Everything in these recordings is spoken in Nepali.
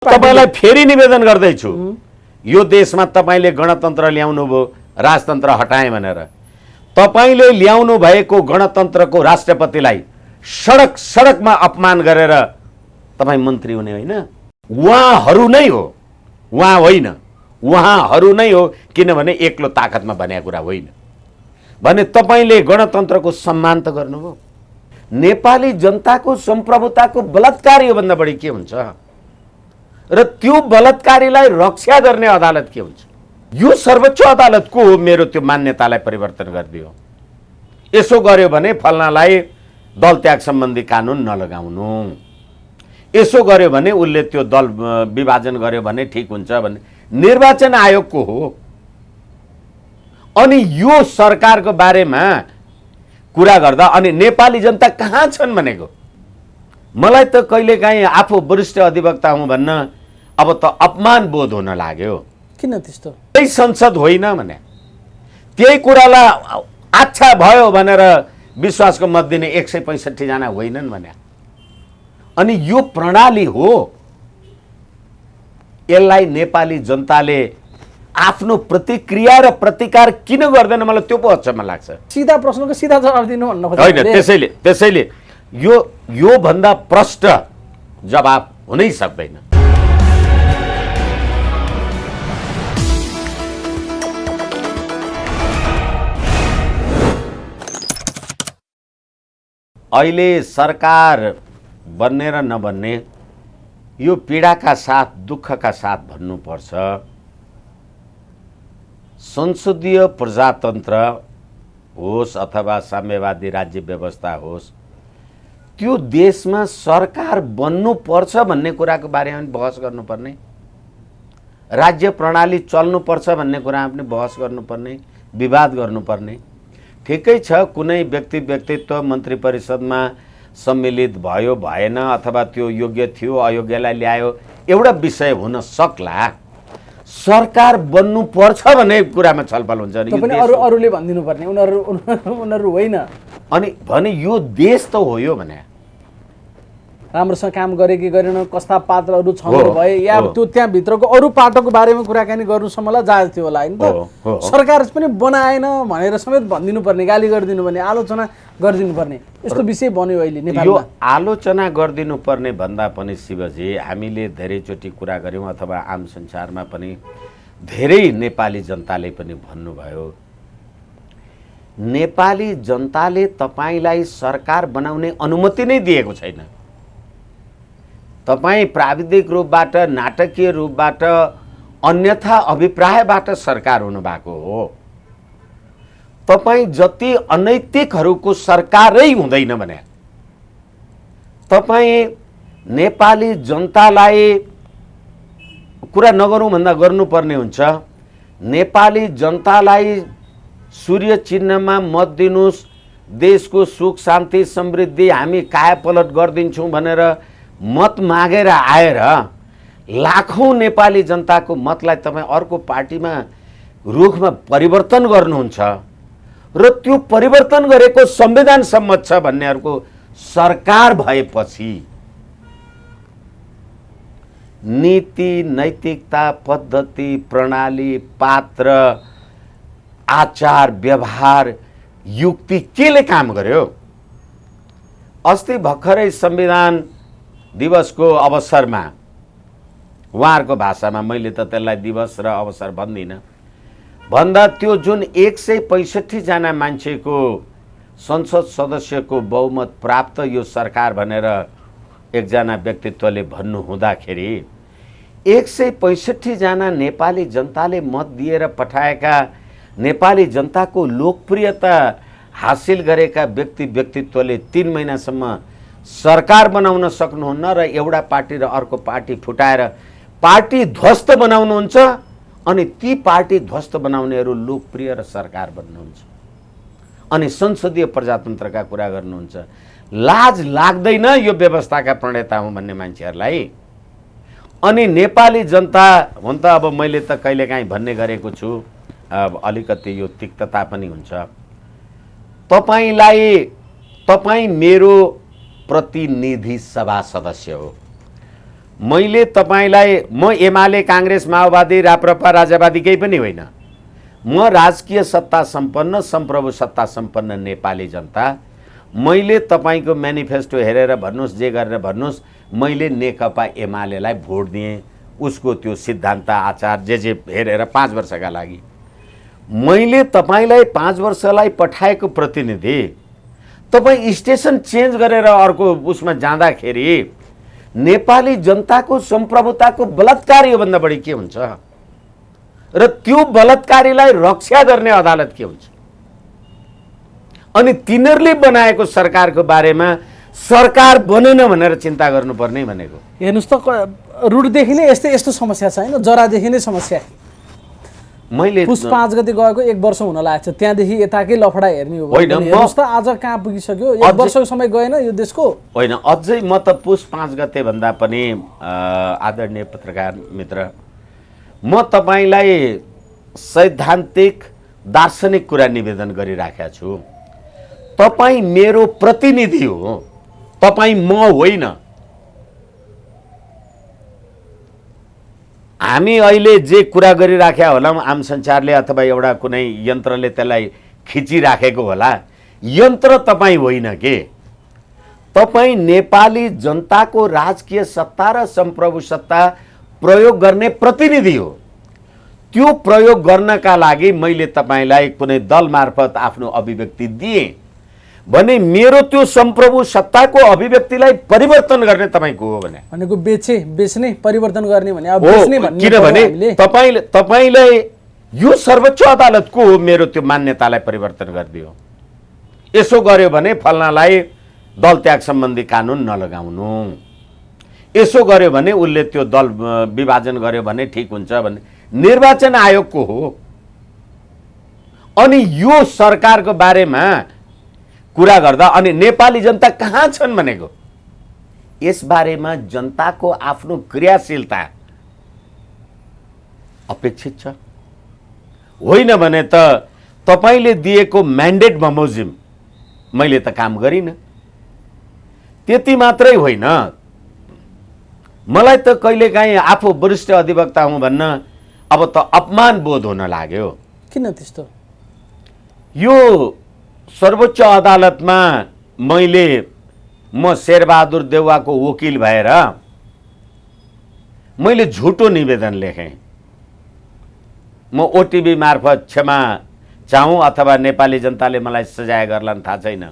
तपाईलाई फेरि निवेदन गर्दैछु, यो देशमा तपाईले गणतन्त्र ल्याउनु भयो, राजतन्त्र हटाए भनेर तपाईले ल्याउनु भएको गणतन्त्रको राष्ट्रपतिलाई सडक सडकमा अपमान गरेर तपाई मन्त्री हुने होइन। उहाँहरू नै हो, उहाँ होइन, उहाँहरू नै हो। किनभने एक्लो ताकतमा भनेको कुरा होइन भने तपाईले गणतन्त्रको सम्मान त गर्नुभयो। नेपाली जनताको सम्प्रभुताको बलात्कार यो भन्दा बढी के हुन्छ र त्यो बलात्कारीलाई रक्षा गर्ने अदालत के हुन्छ? यो सर्वोच्च अदालतको हो मेरो त्यो मान्यतालाई परिवर्तन गरिदियो। यसो गर्यो भने फल्नालाई दल त्याग सम्बन्धी कानुन नलगाउनु, यसो गर्यो भने उसले त्यो दल विभाजन गर्यो भने ठिक हुन्छ भन्ने निर्वाचन आयोगको हो। अनि यो सरकारको बारेमा कुरा गर्दा अनि नेपाली जनता कहाँ छन् भनेको मलाई त कहिलेकाहीँ आफू वरिष्ठ अधिवक्ता हुँ भन्न अब त अपमान बोध हुन लाग्यो। किन त्यस्तो? त्यही संसद होइन भने त्यही कुरालाई अच्छा भयो भनेर विश्वासको मत दिने 165 जना होइनन् भने अनि यो प्रणाली हो। यसलाई नेपाली जनताले आफ्नो प्रतिक्रिया र प्रतिकार किन गर्दैन मलाई त्यो पो अचम्म लाग्छ। सीधा प्रश्नको सीधा जवाफ दिनु भन्न खोजेको होइन। त्यसैले यो भन्दा प्रष्ट जवाफ हुनै सक्दैन। अहिले सरकार बन्ने र नबन्ने यो पीडाका साथ दुःखका साथ भन्नुपर्छ। संसदीय प्रजातन्त्र होस् अथवा साम्यवादी राज्य व्यवस्था होस्, त्यो देशमा सरकार बन्नुपर्छ भन्ने कुराको बारेमा पनि बहस गर्नुपर्ने, राज्य प्रणाली चल्नुपर्छ भन्ने कुरामा पनि बहस गर्नुपर्ने, विवाद गर्नुपर्ने। ठिकै छ, कुनै व्यक्तित्व मन्त्री परिषदमा सम्मिलित भयो भएन अथवा त्यो योग्य थियो अयोग्यलाई ल्यायो एउटा विषय हुन सक्ला। सरकार बन्नु पर्छ भन्ने कुरामा छलफल हुन्छ नि अरूले भनिदिनु पर्ने, उनीहरू होइन अनि भने यो देश त हो। यो भने राम्रोसँग काम गरे कि गरेन, कस्ता पात्रहरू छन् भए या त्यो त्यहाँभित्रको अरू पाटोको बारेमा कुराकानी गर्नुसम्मलाई जायज थियो होला होइन त। सरकार पनि बनाएन भनेर समेत भनिदिनु पर्ने, गाली गरिदिनु पर्ने, आलोचना गरिदिनु पर्ने यस्तो विषय बन्यो अहिले नेपालमा। यो आलोचना गरिदिनु पर्ने भन्दा पनि शिवजी हामीले धेरैचोटि कुरा गऱ्यौँ अथवा आम संसारमा पनि धेरै नेपाली जनताले पनि भन्नुभयो, नेपाली जनताले तपाईलाई सरकार बनाउने अनुमति नै दिएको छैन। तपाईं प्राविधिक रूपबाट नाटकीय रूपबाट अन्यथा अभिप्रायबाट सरकार हुनुभएको हो। तपाईं जति अनैतिकहरूको सरकारै हुँदैन भने तपाईं नेपाली जनतालाई कुरा नगरौँ भन्दा गर्नुपर्ने हुन्छ। नेपाली जनतालाई सूर्य चिन्हमा मत दिनुस्, देशको सुख शान्ति समृद्धि हामी कायापलट गरिदिन्छौँ भनेर मत मागेर आएर लाखौं नेपाली जनताको मतलाई तपाईं अर्को पार्टीमा रुखमा परिवर्तन गर्नुहुन्छ र त्यो परिवर्तन गरेको संविधान सम्मत छ भन्नेहरूको सरकार भएपछि नीति नैतिकता पद्धति प्रणाली पात्र आचार व्यवहार युक्ति केले काम गर्यो? अस्ति भर्खरै संविधान दिवसको अवसरमा उहाँहरूको भाषामा मैले त त्यसलाई दिवस र अवसर भन्दिनँ भन्दा त्यो जुन 165 जना मान्छेको संसद सदस्यको बहुमत प्राप्त यो सरकार भनेर एकजना व्यक्तित्वले भन्नु हुँदाखेरि 165 जना नेपाली जनताले मत दिएर पठाएका नेपाली जनताको लोकप्रियता हासिल गरेका व्यक्तित्वले 3 महिनासम्म सरकार बनाउन सक्नुहुन्न र एउटा पार्टी र अर्को पार्टी फुटाएर पार्टी ध्वस्त बनाउनुहुन्छ अनि ती पार्टी ध्वस्त बनाउनेहरू लोकप्रिय र सरकार बन्नुहुन्छ अनि संसदीय प्रजातन्त्रका कुरा गर्नुहुन्छ। लाज लाग्दैन यो व्यवस्थाका प्रणेता हुँ भन्ने मान्छेहरूलाई? अनि नेपाली जनता हुन त अब मैले त कहिलेकाहीँ भन्ने गरेको छु, अलिकति यो तिक्तता पनि हुन्छ। तपाईँ मेरो प्रतिनिधि सभा सदस्य हो, मैले तपाईँलाई, म एमाले काङ्ग्रेस माओवादी राप्रपा राजावादी केही पनि होइन, म राजकीय सत्ता सम्पन्न सम्प्रभु सत्ता सम्पन्न नेपाली जनता। मैले तपाईँको म्यानिफेस्टो हेरेर भन्नुहोस्, जे गरेर भन्नुहोस्, मैले नेकपा एमालेलाई भोट दिएँ। उसको त्यो सिद्धान्त आचार जे हेरेर 5 वर्षका लागि मैले तपाईँलाई 5 वर्षलाई पठाएको प्रतिनिधि, तपाईँ स्टेसन चेन्ज गरेर अर्को उसमा जाँदाखेरि नेपाली जनताको सम्प्रभुताको बलात्कार योभन्दा बढी के हुन्छ? र त्यो बलात्कारीलाई रक्षा गर्ने अदालत के हुन्छ? अनि तिनीहरूले बनाएको सरकारको बारेमा सरकार बनेन भनेर चिन्ता गर्नुपर्ने भनेको। हेर्नुहोस् त, रुटदेखि नै यस्तो समस्या छ होइन, जरादेखि नै समस्या। मैले पुस 5 गते गएको 1 वर्ष हुन लागेको छ, त्यहाँदेखि यताकै लफडा हेर्ने हो होइन। हेर्नुहोस् त आज कहाँ पुगिसक्यो, 1 वर्षको समय गएन यो देशको। होइन, अझै म त पुस 5 गते भन्दा पनि आदरणीय पत्रकार मित्र, म तपाईँलाई सैद्धान्तिक दार्शनिक कुरा निवेदन गरिराखेको छु। तपाईँ मेरो प्रतिनिधि हो, तपाईँ म होइन। हामी अहिले जे कुरा गरिराखेका होला आम संसारले अथवा एउटा कुनै यन्त्रले त्यसलाई खिचिराखेको होला, यन्त्र तपाईँ होइन के? तपाईँ नेपाली जनताको राजकीय सत्ता र सम्प्रभु सत्ता प्रयोग गर्ने प्रतिनिधि हो। त्यो प्रयोग गर्नका लागि मैले तपाईँलाई कुनै दल मार्फत आफ्नो अभिव्यक्ति दिएँ भने मेरो त्यो सम्प्रभु सत्ताको अभिव्यक्तिलाई परिवर्तन गर्ने तपाईँको हो भनेको बेच्ने परिवर्तन गर्ने भने अब हो। बेच्ने भन्ने किनभने तपाईँलाई यो सर्वोच्च अदालतको हो मेरो त्यो मान्यतालाई परिवर्तन गरिदियो। यसो गर्यो भने फल्नालाई दल त्याग सम्बन्धी कानुन नलगाउनु, यसो गर्यो भने उसले त्यो दल विभाजन गर्यो भने ठिक हुन्छ भन्ने निर्वाचन आयोगको हो। अनि यो सरकारको बारेमा कुरा गर्दा अनि नेपाली जनता कहाँ छन् भनेको, यस बारेमा जनताको आफ्नो क्रियाशीलता अपेक्षित छ। होइन भने त तपाईँले दिएको म्यान्डेट बमोजिम मैले त काम गरिनँ। त्यति मात्रै होइन, मलाई त कहिलेकाहीँ आफू वरिष्ठ अधिवक्ता हुँ भन्न अब त अपमान बोध हुन लाग्यो। किन त्यस्तो? यो सर्वोच्च अदालतमा म शेरबहादुर देउवाको वकिल भएर मैले झुटो निवेदन लेखेँ। म ओटिभी मार्फत क्षमा चाहूँ अथवा नेपाली जनताले मलाई सजाय गर्लान् थाहा छैन।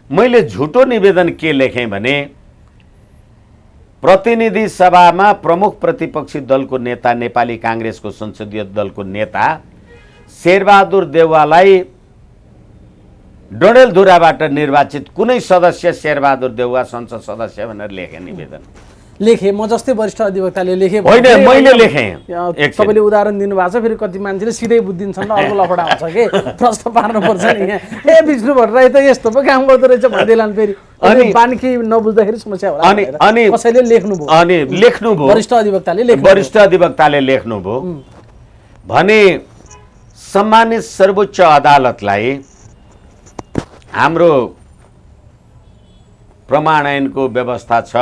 मैले झुटो निवेदन के लेखेँ भने प्रतिनिधि सभामा प्रमुख प्रतिपक्षी दलको नेता, नेपाली काङ्ग्रेसको संसदीय दलको नेता शेरबहादुर देउवालाई डडेलधुराबाट निर्वाचित कुनै सदस्य शेरबहादुर देउवा संसद सदस्य भनेर लेखे निवेदन लेखेँ। म जस्तै वरिष्ठ अधिवक्ताले लेखेँ होइन, मैले लेखेँ। तपाईँले उदाहरण दिनुभएको छ, फेरि कति मान्छेले सिधै बुझिदिन्छन् र अर्को लफडा हुन्छ कि प्रश्न पार्नुपर्छ नि यहाँ। ए विष्णु भट्टराई त यस्तो पो काम गर्दो रहेछ भन्दैलान् फेरि। अनि बानी नबुझ्दाखेरि समस्या होला अनि कसैले लेख्नुभयो, अनि लेख्नुभयो, वरिष्ठ अधिवक्ताले लेख्नुभयो भने सम्मानित सर्वोच्च अदालतलाई हाम्रो प्रमाण ऐनको व्यवस्था छ।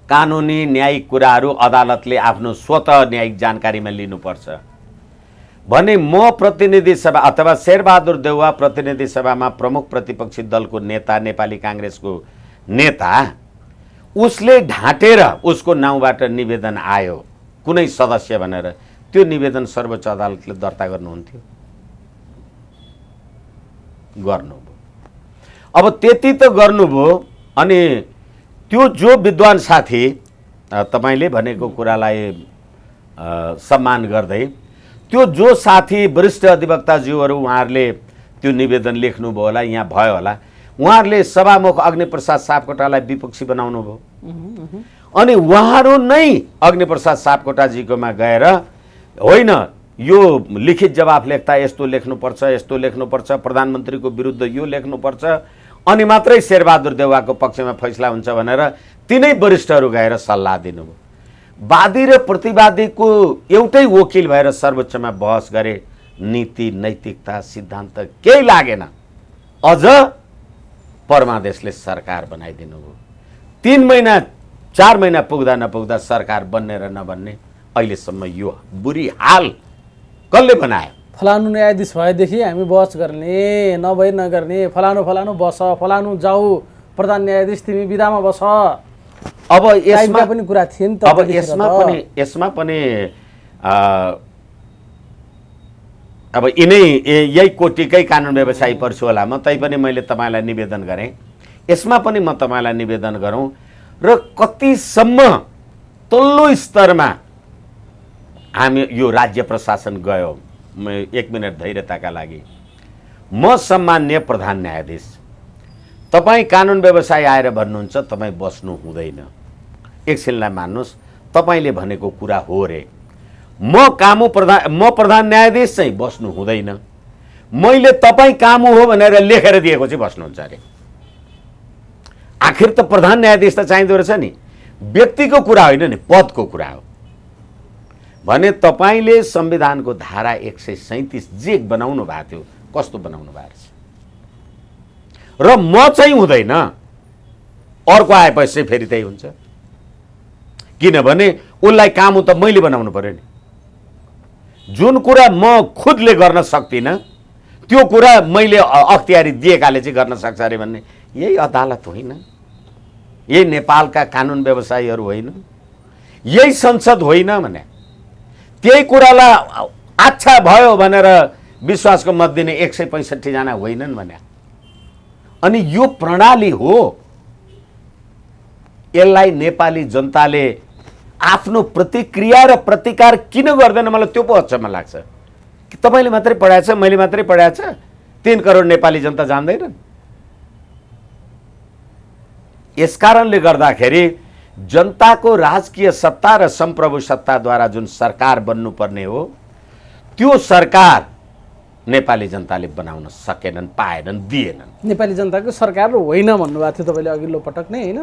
कानुनी न्यायिक कुराहरू अदालतले आफ्नो स्वतः न्यायिक जानकारीमा लिनुपर्छ भने म प्रतिनिधि सभा अथवा शेरबहादुर देउवा प्रतिनिधि सभामा प्रमुख प्रतिपक्षी दलको नेता, नेपाली काङ्ग्रेसको नेता, उसले ढाँटेर उसको नाउँबाट निवेदन आयो कुनै सदस्य भनेर, त्यो निवेदन सर्वोच्च अदालतले दर्ता गर्नुहुन्थ्यो? गर्नुभयो। अब त्यति त गर्नुभयो। अनि त्यो जो विद्वान साथी, तपाईँले भनेको कुरालाई सम्मान गर्दै त्यो जो साथी वरिष्ठ अधिवक्ताज्यूहरू उहाँहरूले त्यो निवेदन लेख्नुभयो होला, यहाँ भयो होला, उहाँहरूले सभामुख अग्निप्रसाद सापकोटालाई विपक्षी बनाउनु भयो। अनि उहाँहरू नै अग्निप्रसाद सापकोटाजीकोमा गएर होइन यो लिखित जवाफ लेख्दा यस्तो लेख्नुपर्छ, यस्तो लेख्नुपर्छ, प्रधानमन्त्रीको विरुद्ध यो लेख्नुपर्छ, अनि मात्रै शेरबहादुर देउवाको पक्षमा फैसला हुन्छ भनेर तिनै वरिष्ठहरू गएर सल्लाह दिनुभयो। वादी र प्रतिवादीको एउटै वकिल भएर सर्वोच्चमा बहस गरे। नीति, नैतिकता, सिद्धान्त केही लागेन। अझ परमादेशले सरकार बनाइदिनु भयो। 3 महिना 4 महिना पुग्दा नपुग्दा सरकार बन्ने र नबन्ने अहिलेसम्म यो बुरी हाल कसले बनायो? फलानु न्यायाधीश भएदेखि हामी बहस गर्ने, नभए नगर्ने, फलानु फलानु बस, फलानु जाऊ, प्रधान न्यायाधीश तिमी बिदामा बस। अब यसमा पनि कुरा थिए नि त। अब यसमा पनि अब यही कोटिकै कानुन व्यवसायी पर्छु होला म, तैपनि मैले तपाईँलाई निवेदन गरेँ, यसमा पनि म तपाईँलाई निवेदन गरौँ र कतिसम्म तल्लो स्तरमा हामी यो राज्य प्रशासन गयो। म 1 मिनट धैर्यताका लागि, म सम्मान्य प्रधान न्यायाधीश, तपाईँ कानुन व्यवसायी आएर भन्नुहुन्छ तपाईँ बस्नु हुँदैन, एकछिनलाई मान्नुहोस्, तपाईँले भनेको कुरा हो रे, म प्रधान न्यायाधीश चाहिँ बस्नु हुँदैन, मैले तपाईँ कामु हो भनेर लेखेर दिएको चाहिँ बस्नुहुन्छ अरे। आखिर त प्रधान न्यायाधीश त चाहिँदो रहेछ नि, व्यक्तिको कुरा होइन नि, पदको कुरा हो भने तपाईँले संविधानको धारा 137 जे बनाउनु भएको थियो कस्तो बनाउनु भएको छ र म चाहिँ हुँदैन, अर्को आएपछि फेरि त्यही हुन्छ, किनभने उसलाई कामु त मैले बनाउनु पर्यो नि। जुन कुरा म खुदले गर्न सक्दिनँ त्यो कुरा मैले अख्तियारी दिएकाले चाहिँ गर्न सक्छ अरे भन्ने यही अदालत होइन, यही नेपालका कानुन व्यवसायीहरू होइन, यही संसद होइन भने त्यही कुरालाई अच्छा भयो भनेर विश्वासको मत दिने 165 जना होइनन् भने। अनि यो प्रणाली हो, यसलाई नेपाली जनताले आफ्नो प्रतिक्रिया र प्रतिकार किन गर्दैन मलाई त्यो पो अचम्म लाग्छ। तपाईले मात्रै पढाएछ, मैले मात्रै पढाएछ, 3 करोड नेपाली जनता जान्दैनन्। यसकारणले गर्दाखेरि जनताको राजकीय सत्ता र संप्रभु सत्ताद्वारा जुन सरकार बन्नुपर्ने हो त्यो सरकार नेपाली जनताले बनाउन सकेनन्, पाएनन्, दिएनन्। नेपाली जनताको सरकार होइन भन्नुभएको थियो तपाईले अघिल्लो पटक नै, हैन?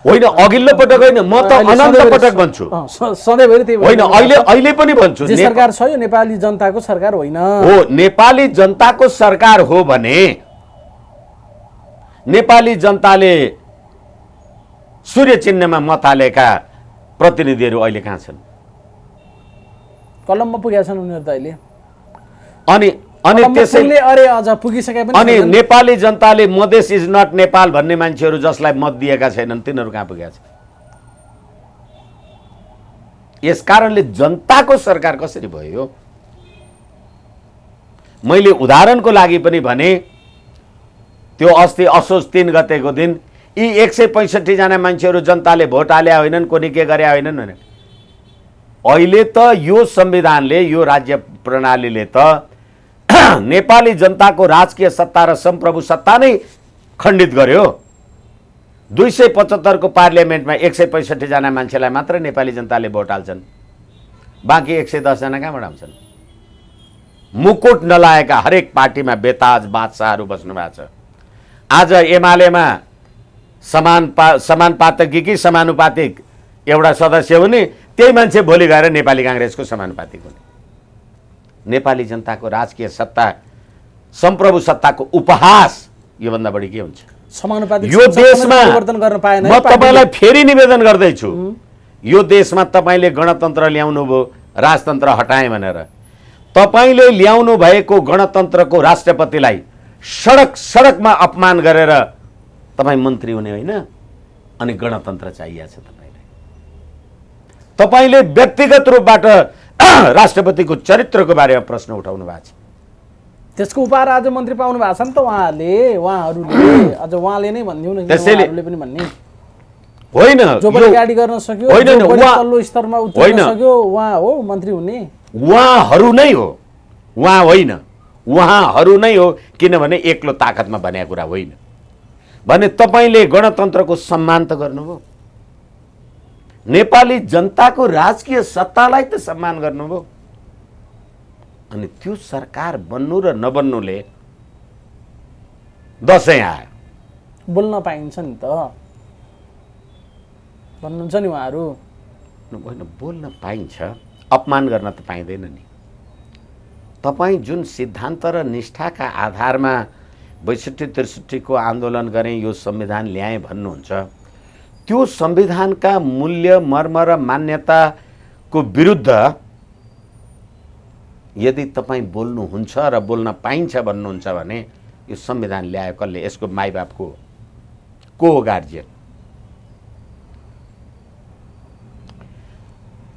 होइन, अघिल्लो पटक होइन, म त अनन्त पटक भन्छु, सधैँभरि त्यही होइन, अहिले पनि भन्छु, जे सरकार छ यो नेपाली जनताको सरकार होइन हो। नेपाली जनताको सरकार हो भने नेपाली जनताले सूर्य चिन्हमा मत हालेका प्रतिनिधिहरू अहिले कहाँ छन्? कलममा पुगेका छन् उनीहरू त अहिले। अनि त्यसैले अरे अझ पुगिसके पनि अनि नेपाली जनताले मधेस इज नट नेपाल भन्ने मान्छेहरू जसलाई मत दिएका छैनन् तिनीहरू कहाँ पुगेका छन्? यसकारणले जनताको सरकार कसरी भयो? मैले उदाहरणको लागि पनि भने त्यो अस्ति असोज 3 गतेको दिन यी 165 जना मान्छेहरू जनताले भोट हाले होइनन्, कोनी के गरे होइनन् भने अहिले त यो संविधानले, यो राज्य प्रणालीले त नेपाली जनताको राजकीय सत्ता र संप्रभु सत्ता नै खण्डित गर्यो। 275 को पार्लियामेन्टमा 165 जना मान्छेलाई मात्र नेपाली जनताले भोट हाल्छन्, बाँकी 110 जना कहाँबाट आउँछन्? मुकुट नलाएका हरेक पार्टीमा बेताज बादशाहहरू बस्नु भएको छ। आज एमालेमा समानुपातिक कि समानुपातिक एउटा सदस्य हुने, त्यही मान्छे भोलि गएर नेपाली कांग्रेसको समानुपातिक हुने। नेपाली जनताको राजकीय सत्ता संप्रभु सत्ताको उपहास योभन्दा बढी के हुन्छ? समानुपातिक यो देशमा परिवर्तन गर्न पाएन। म तपाईलाई फेरि निवेदन गर्दैछु, यो देशमा तपाईले गणतन्त्र ल्याउनु भयो, राजतन्त्र हटाए भनेर तपाईले ल्याउनु भएको गणतन्त्रको राष्ट्रपतिलाई सडकमा अपमान गरेर तपाई मन्त्री हुने होइन, अनि गणतन्त्र चाहिएको छ तपाईलाई। तपाईले व्यक्तिगत रूपबाट राष्ट्रपतिको चरित्रको बारेमा प्रश्न उठाउनु भएको छ। त्यसको उपहार आज मन्त्री पाउनु भएको छ नि त उहाँहरूले, अझ उहाँले नै भनिदिउँ न, उहाँहरूले पनि भन्ने होइन, जो पनि गाडी गर्न सक्यो, होइन, जो पनि तल्लो स्तरमा उत्रन सक्यो उहाँ हो मन्त्री हुने। उहाँहरू नै हो, उहाँ होइन, उहाँहरू नै हो, किनभने एक्लो ताकतमा भनेको कुरा होइन। भने तपाईले गणतन्त्रको सम्मान त गर्नुभयो, नेपाली जनताको राजकीय सत्तालाई त सम्मान गर्नुभयो, अनि त्यो सरकार बन्नु र नबन्नुले दशैं आयो। बोल्न पाइन्छ नि त भन्नुहुन्छ नि उहाँहरू। होइन, बोल्न पाइन्छ, अपमान गर्न त पाइँदैन नि। तपाईँ जुन सिद्धान्त र निष्ठाका आधारमा 62-63 को आन्दोलन गरेँ, यो संविधान ल्याएँ भन्नुहुन्छ, त्यो संविधानका मूल्य मर्म र मान्यताको विरुद्ध यदि तपाईँ बोल्नुहुन्छ र बोल्न पाइन्छ भन्नुहुन्छ भने यो संविधान ल्यायो कसले? यसको माइबापको को हो गार्जियन?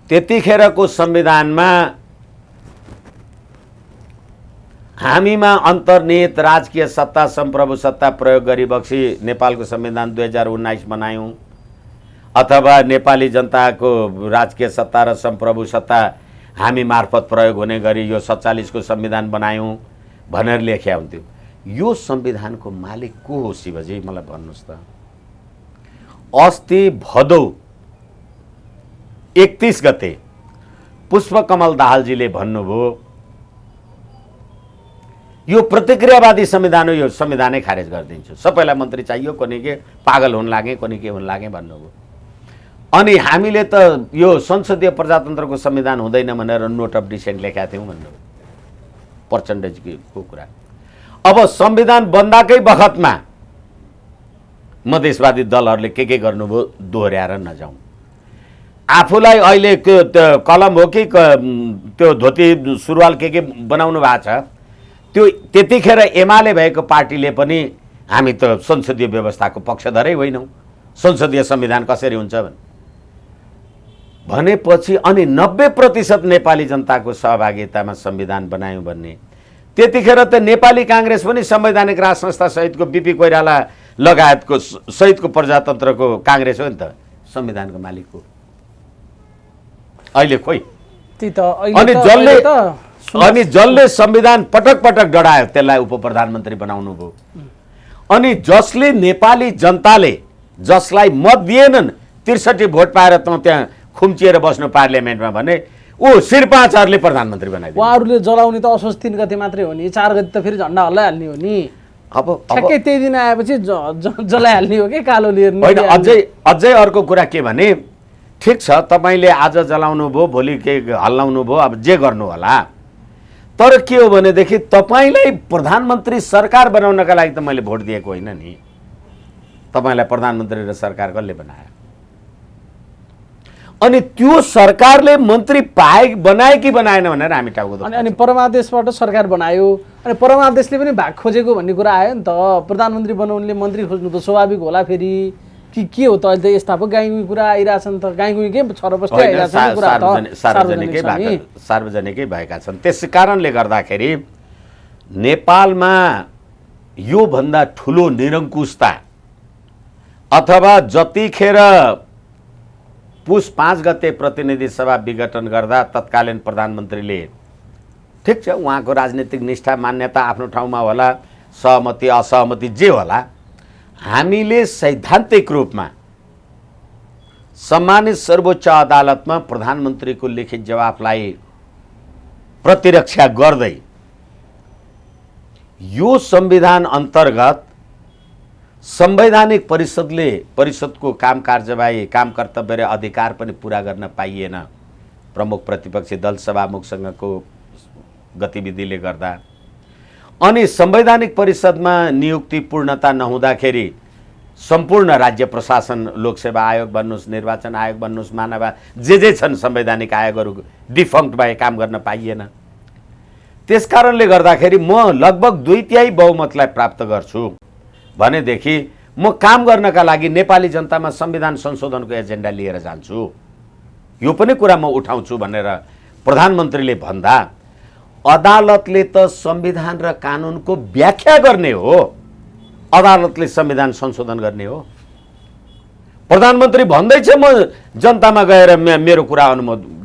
त्यतिखेरको संविधानमा हामीमा अन्तर्निहित राजकीय सत्ता सम्प्रभु सत्ता प्रयोग गरी बक्सी नेपालको संविधान 2019 बनायौँ, अथवा नेपाली जनताको राजकीय सत्ता र सम्प्रभु सत्ता हामी मार्फत प्रयोग हुने गरी यो 47 को संविधान बनायौँ भनेर लेख्या हुन्थ्यो। यो संविधानको मालिक को हो शिवजी? मलाई भन्नुहोस् त। अस्ति भदौ 31 गते पुष्पकमल दाहालजीले भन्नुभयो यो प्रतिक्रियावादी संविधान हो, यो संविधानै खारेज गरिदिन्छु, सबैलाई मन्त्री चाहियो, कोनी के पागल हुन लागे, कोनी के हुन लागे भन्नुभयो। अनि हामीले त यो संसदीय प्रजातन्त्रको संविधान हुँदैन भनेर नोट अफ डिसेन्ट लेखेका थियौँ भन्नुभयो प्रचण्डजीको कुरा। अब संविधान बन्दाकै बखतमा मधेसवादी दलहरूले के गर्नुभयो दोहोर्याएर नजाउँ। आफूलाई अहिले कलम हो कि त्यो धोती सुरुवाल के बनाउनु भएको छ, त्यो त्यतिखेर एमाले भएको पार्टीले पनि हामी त संसदीय व्यवस्थाको पक्षधरै होइनौँ, संसदीय संविधान कसरी हुन्छ भनेपछि अनि 90% नेपाली जनताको सहभागितामा संविधान बनायौँ भन्ने। त्यतिखेर त नेपाली काङ्ग्रेस पनि संवैधानिक राज संस्था सहितको बिपी कोइराला लगायतको सहितको प्रजातन्त्रको काङ्ग्रेस हो नि त संविधानको मालिक हो। अहिले खोइ अनि जसले संविधान पटक पटक डढायो त्यसलाई उप प्रधानमन्त्री बनाउनु भयो। अनि जसले नेपाली जनताले जसलाई मत दिएनन् 63 भोट पाएर त त्यहाँ खुम्चिएर बस्नु पार्लियामेन्टमा भने ऊ शिरपाचारले प्रधानमन्त्री बनाइदियो। उहाँहरूले जलाउने त असोज 3 गते मात्रै हो नि, 4 गते त फेरि झन्डा हल्लाइहाल्ने हो नि। अब ठ्याक्कै त्यही दिन आएपछि जलाइहाल्ने हो कि कालो लिएर। होइन, अझै अर्को कुरा के भने ठिक छ तपाईँले आज जलाउनु भयो, भोलि के हल्लाउनु भयो, अब जे गर्नु होला, तर के हो भनेदेखि तपाईँलाई प्रधानमन्त्री सरकार बनाउनका लागि त मैले भोट दिएको होइन नि। तपाईँलाई प्रधानमन्त्री र सरकार कसले बनायो? अनि त्यो सरकारले मन्त्री बनाए कि बनाएन भनेर हामी टाउको अनि परमादेशबाट सरकार बनायो, अनि परमादेशले पनि भाग खोजेको भन्ने कुरा आयो नि त। प्रधानमन्त्री बनाउनुले मन्त्री खोज्नु त स्वाभाविक होला फेरि कि के हो त? अहिले त यस्ता पो गाईगुई कुरा आइरहेछन् त, गाईगुई के छरपष्टै आइरहेछन् कुरा त, सार्वजनिकै भएका छन्। त्यस कारणले गर्दाखेरि नेपालमा योभन्दा ठुलो निरङ्कुशता अथवा जतिखेर पुस 5 गते प्रतिनिधि सभा विघटन गर्दा तत्कालीन प्रधानमन्त्रीले ठिक छ उहाँको राजनीतिक निष्ठा मान्यता आफ्नो ठाउँमा होला, सहमति असहमति जे होला, हामीले सैद्धान्तिक रूपमा सम्मानित सर्वोच्च अदालतमा प्रधानमन्त्रीको लिखित जवाफलाई प्रतिरक्षा गर्दै यो संविधान अन्तर्गत संवैधानिक परिषदको काम कार्यवाही काम कर्तव्य र अधिकार पनि पूरा गर्न पाइएन प्रमुख प्रतिपक्षी दल सभामुखसँगको गतिविधिले गर्दा। अनि संवैधानिक परिषदमा नियुक्ति पूर्णता नहुँदाखेरि सम्पूर्ण राज्य प्रशासन, लोकसेवा आयोग भन्नुहोस्, निर्वाचन आयोग भन्नुहोस्, मानव जे छन् संवैधानिक आयोगहरू डिफङ्क्ट भए काम गर्न पाइएन। त्यसकारणले गर्दाखेरि म लगभग 2/3 बहुमतलाई प्राप्त गर्छु भनेदेखि म काम गर्नका लागि नेपाली जनतामा संविधान संशोधनको एजेन्डा लिएर जान्छु, यो पनि कुरा म उठाउँछु भनेर प्रधानमन्त्रीले भन्दा अदालतले त संविधान र कानुनको व्याख्या गर्ने हो, अदालतले संविधान संशोधन गर्ने हो। प्रधानमन्त्री भन्दैछ म जनतामा गएर मेरो कुरा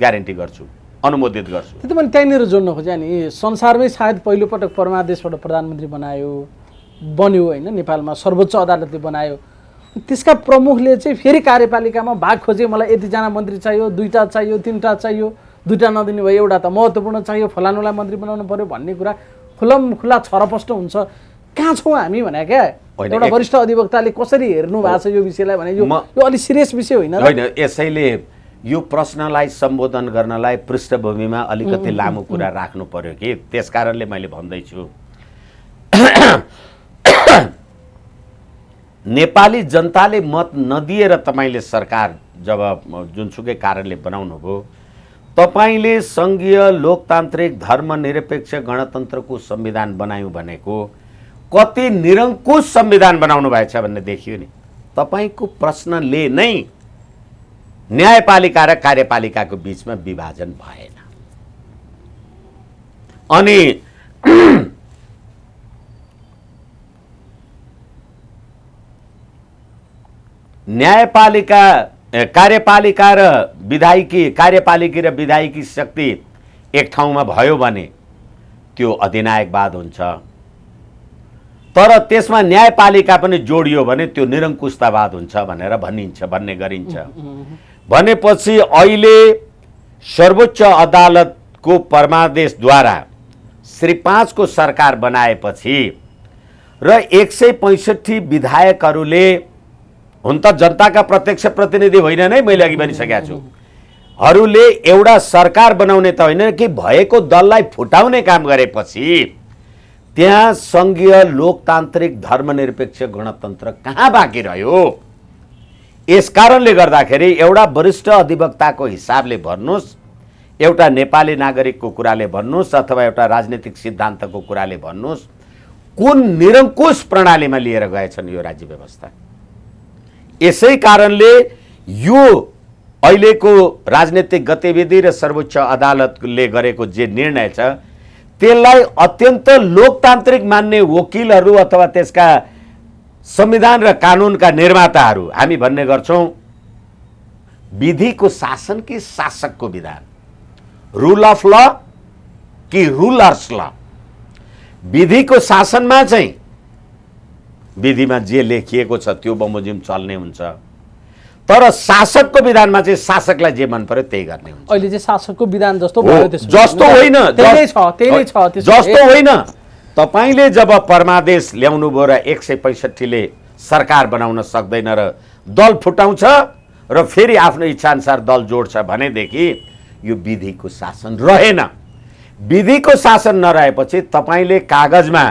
ग्यारेन्टी गर्छु, अनुमोदित गर्छु। त्यो त मैले त्यहीँनिर जोड्न खोजेँ नि। संसारमै सायद पहिलोपटक परमादेशबाट प्रधानमन्त्री बन्यो होइन, नेपालमा सर्वोच्च अदालतले बनायो। त्यसका प्रमुखले चाहिँ फेरि कार्यपालिकामा भाग खोजे, मलाई यतिजना मन्त्री चाहियो, 2टा चाहियो, 3टा चाहियो, 2टा नदिने भयो, एउटा त महत्त्वपूर्ण चाहियो, फलानुलाई मन्त्री बनाउनु पर्यो भन्ने कुरा खुल्ला छरपष्ट हुन्छ। कहाँ छौँ हामी भने क्या एउटा वरिष्ठ अधिवक्ताले कसरी हेर्नु भएको छ यो विषयलाई भने यो अलिक सिरियस विषय होइन र? होइन, यसैले यो प्रश्नलाई सम्बोधन गर्नलाई पृष्ठभूमिमा अलिकति लामो कुरा राख्नु पर्यो कि त्यसकारणले मैले भन्दैछु। नेपाली जनताले मत नदिएर तपाईँले सरकार जब जुनसुकै कारणले बनाउनु भयो, तपाईँले सङ्घीय लोकतान्त्रिक धर्मनिरपेक्ष गणतन्त्रको संविधान बनायौँ भनेको कति निरङ्कुश संविधान बनाउनु भएछ भन्ने देखियो नि। तपाईँको प्रश्नले नै न्यायपालिका र कार्यपालिकाको बीचमा विभाजन भएन। अनि न्यायपालिका कार्यपालिका र विधायिकी शक्ति एक ठाउँमा भयो भने त्यो अधिनायकवाद हुन्छ, तर त्यसमा न्यायपालिका पनि जोडियो भने त्यो निरङ्कुशतावाद हुन्छ भनेर भन्ने गरिन्छ। भनेपछि अहिले सर्वोच्च अदालतको परमादेशद्वारा श्री 5 को सरकार बनाएपछि र 165 विधायकहरूले, हुन त जनताका प्रत्यक्ष प्रतिनिधि होइन नै, मैले अघि भनिसकेको छु, हरूले एउटा सरकार बनाउने त होइन कि भएको दललाई फुटाउने काम गरेपछि त्यहाँ सङ्घीय लोकतान्त्रिक धर्मनिरपेक्ष गणतन्त्र कहाँ बाँकी रह्यो? यस कारणले गर्दाखेरि एउटा वरिष्ठ अधिवक्ताको हिसाबले भन्नुहोस्, एउटा नेपाली नागरिकको कुराले भन्नुहोस् अथवा एउटा राजनीतिक सिद्धान्तको कुराले भन्नुहोस्, कुन निरङ्कुश प्रणालीमा लिएर गएछन् यो राज्य व्यवस्था? यसै कारणले यो अहिलेको राजनीतिक गतिविधि र सर्वोच्च अदालतले गरेको जे निर्णय छ त्यसलाई अत्यन्त लोकतान्त्रिक मान्ने वकिलहरू अथवा त्यसका संविधान र कानुनका निर्माताहरू हामी भन्ने गर्छौं, विधिको शासन कि शासकको विधान, रुल अफ ल कि रुलर्स ल? विधिको शासनमा चाहिँ विधिमा जे लेखिएको छ त्यो बमोजिम चल्ने हुन्छ, तर शासकको विधानमा चाहिँ शासकलाई जे मन पर्यो त्यही गर्ने हुन्छ। अहिले चाहिँ शासकको विधान जस्तो भयो, जस्तो होइन, जस्तो होइन। तपाईले जब परमादेश ल्याउनु भयो र 165 ले सरकार बनाउन सक्दैन र दल फुटाउँछ र फेरि आफ्नो इच्छाअनुसार दल जोड्छ भनेदेखि यो विधिको शासन रहेन। विधिको शासन नरहेपछि तपाईले कागजमा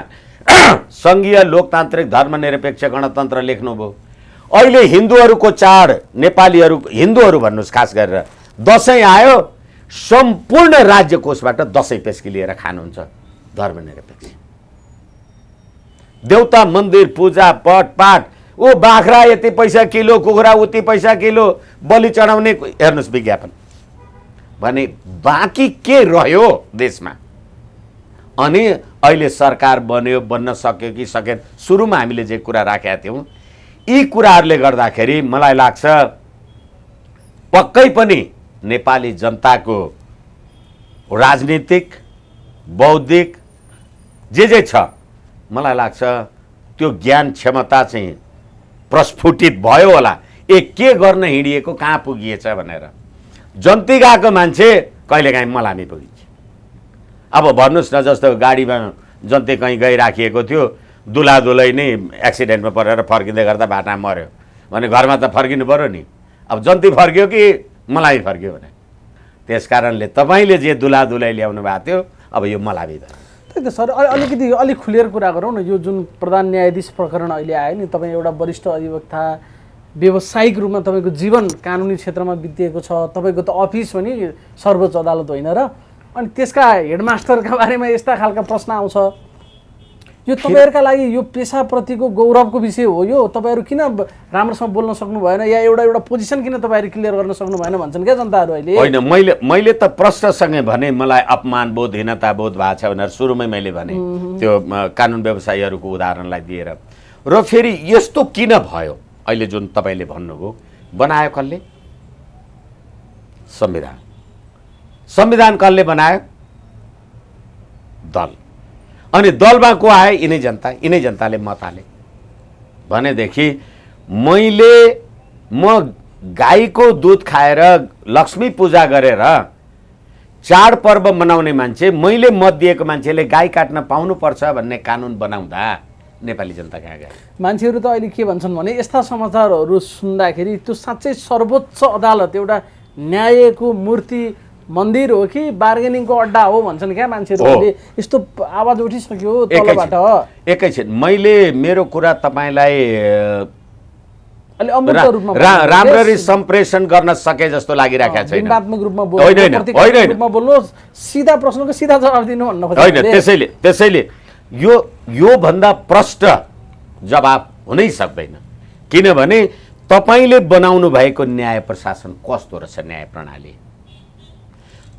सङ्घीय लोकतान्त्रिक धर्मनिरपेक्ष गणतन्त्र लेख्नुभयो। अहिले हिन्दूहरूको चाड, नेपालीहरू हिन्दूहरू भन्नुहोस् खास गरेर दसैँ आयो, सम्पूर्ण राज्य कोषबाट दसैँ पेस्की लिएर खानुहुन्छ धर्मनिरपेक्ष। देउता मन्दिर पूजा पाठ, ओ बाख्रा यति पैसा किलो, कुखुरा उति पैसा किलो, बलि चढाउने हेर्नुहोस् विज्ञापन भने बाँकी के रह्यो देशमा? अनि अहिले सरकार बन्न सक्यो कि सकेन? सुरुमा हामीले जे कुरा राखेका थियौँ यी कुराहरूले गर्दाखेरि मलाई लाग्छ पक्कै पनि नेपाली जनताको राजनीतिक बौद्धिक जे छ मलाई लाग्छ त्यो ज्ञान क्षमता चाहिँ प्रस्फुटित भयो होला। के गर्न हिँडिएको कहाँ पुगिएछ भनेर जन्ती गएको मान्छे कहिलेकाहीँ मलामी पुगिन्छ। अब भन्नुहोस् न, जस्तो गाडीमा जन्ती कहीँ गइराखिएको थियो, दुलै नै एक्सिडेन्टमा परेर फर्किँदै गर्दा बाटामा मर्यो भने घरमा त फर्किनु पर्यो नि। अब जन्ती फर्क्यो कि मलाई फर्क्यो भने? त्यस कारणले तपाईँले जे दुलै ल्याउनु भएको थियो अब यो मलामी भयो। त्यही त सर, अलिक खुलेर कुरा गरौँ न। यो जुन प्रधान न्यायाधीश प्रकरण अहिले आयो नि, तपाईँ एउटा वरिष्ठ अधिवक्ता, व्यावसायिक रूपमा तपाईँको जीवन कानुनी क्षेत्रमा बितिएको छ, तपाईँको त अफिस पनि सर्वोच्च अदालत होइन र? अनि त्यसका हेडमास्टरका बारेमा यस्ता खालका प्रश्न आउँछ। यो तपाईँहरूका लागि यो पेसाप्रतिको गौरवको विषय हो। यो तपाईँहरू किन राम्रोसँग बोल्न सक्नु भएन, या एउटा पोजिसन किन तपाईँहरू क्लियर गर्न सक्नु भएन भन्छन् क्या जनताहरू अहिले? होइन, मैले त प्रश्नसँगै भने मलाई अपमान बोध, हीनता बोध भएको छ भनेर सुरुमै मैले भने त्यो कानुन व्यवसायीहरूको उदाहरणलाई दिएर। र फेरि यस्तो किन भयो अहिले जुन तपाईँले भन्नुभयो? बनायो कसले? संविधान कसले बनायो? दल। अनि दलमा को आए? यिनै जनताले मत हाले भनेदेखि म गाईको दुध खाएर लक्ष्मी पूजा गरेर चाडपर्व मनाउने मान्छे, मैले मत दिएको मान्छेले गाई काट्न पाउनुपर्छ भन्ने कानुन बनाउँदा नेपाली जनता कहाँ गए? मान्छेहरू त अहिले के भन्छन् भने यस्ता समाचारहरू सुन्दाखेरि त्यो साँच्चै सर्वोच्च अदालत एउटा न्यायको मूर्ति मन्दिर हो कि बार्गेनिङको अड्डा हो भन्छन् क्या मान्छेहरूले। यस्तो आवाज उठिसक्यो तलबाट। एकैछिन, मैले मेरो कुरा तपाईँलाई अलि अमूर्त रूपमा राम्ररी सम्प्रेषण गर्न सके जस्तो लागिराखेको छैन। बिम्बात्मक रूपमा होइन बोल्नु, सिधा प्रश्नको सिधा जवाफ दिनु भन्न होइन। त्यसैले यो भन्दा प्रष्ट जवाफ हुनै सक्दैन, किनभने तपाईले बनाउनु भएको न्याय प्रशासन कस्तो रहेछ, न्याय प्रणाली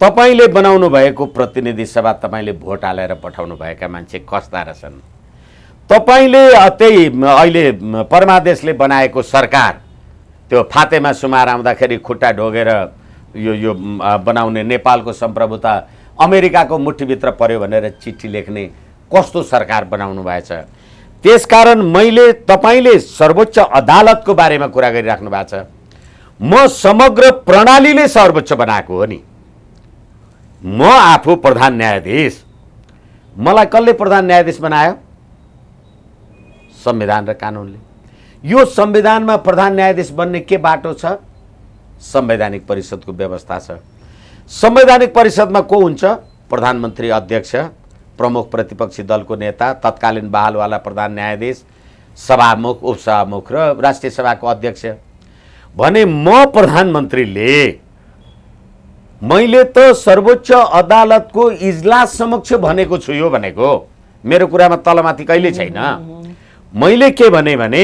तपाईले बनाउनु भएको प्रतिनिधि सभा, तपाईले भोट हालेर पठाउनु भएका मान्छे कस्ता रहेछन्, तपाईले त्यही अहिले परमादेशले बनाएको सरकार त्यो फातेमा सुमार आउँदाखेरि खुट्टा ढोगेर यो बनाउने, नेपालको सम्प्रभुता अमेरिकाको मुठीभित्र पर्यो भनेर चिठी लेख्ने कस्तो सरकार बनाउनु भएछ। त्यसकारण मैले तपाईले सर्वोच्च अदालतको बारेमा कुरा गरिराख्नु भएको छ, म समग्र प्रणालीले सर्वोच्च बनाएको हो नि। म आफू प्रधान न्यायाधीश, मलाई कसले प्रधान न्यायाधीश बनायो? संविधान र कानुनले। यो संविधानमा प्रधान न्यायाधीश बन्ने के बाटो छ? संवैधानिक परिषदको व्यवस्था छ। संवैधानिक परिषदमा को हुन्छ? प्रधानमन्त्री, अध्यक्ष, प्रमुख प्रतिपक्षी दलको नेता, तत्कालीन बहालवाला प्रधान न्यायाधीश, सभामुख, उपसभामुख र राष्ट्रिय सभाको अध्यक्ष। भने म प्रधानमन्त्रीले मैले त सर्वोच्च अदालतको इजलास समक्ष भनेको छु, यो भनेको मेरो कुरामा तलमाथि कहिल्यै छैन। मैले के भने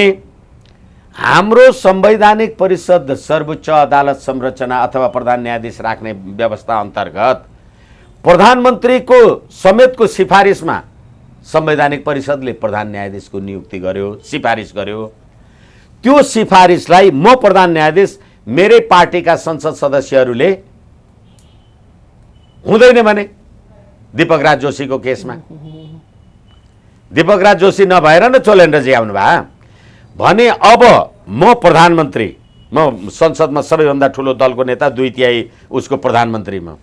हाम्रो संवैधानिक परिषद सर्वोच्च अदालत संरचना अथवा प्रधान न्यायाधीश राख्ने व्यवस्था अन्तर्गत प्रधानमन्त्रीको समेतको सिफारिसमा संवैधानिक परिषदले प्रधान न्यायाधीशको नियुक्ति गर्यो, सिफारिस गर्यो। त्यो सिफारिसलाई म प्रधान न्यायाधीश, मेरै पार्टीका संसद सदस्यहरूले हुँदैन भने दीपक राज जोशीको केसमा दीपक राज जोशी नभएर न चोलेन्द्रजी आउनु भयो भने अब म प्रधानमन्त्री, म संसदमा सबैभन्दा ठुलो दलको नेता, 2/3 उसको प्रधानमन्त्री म,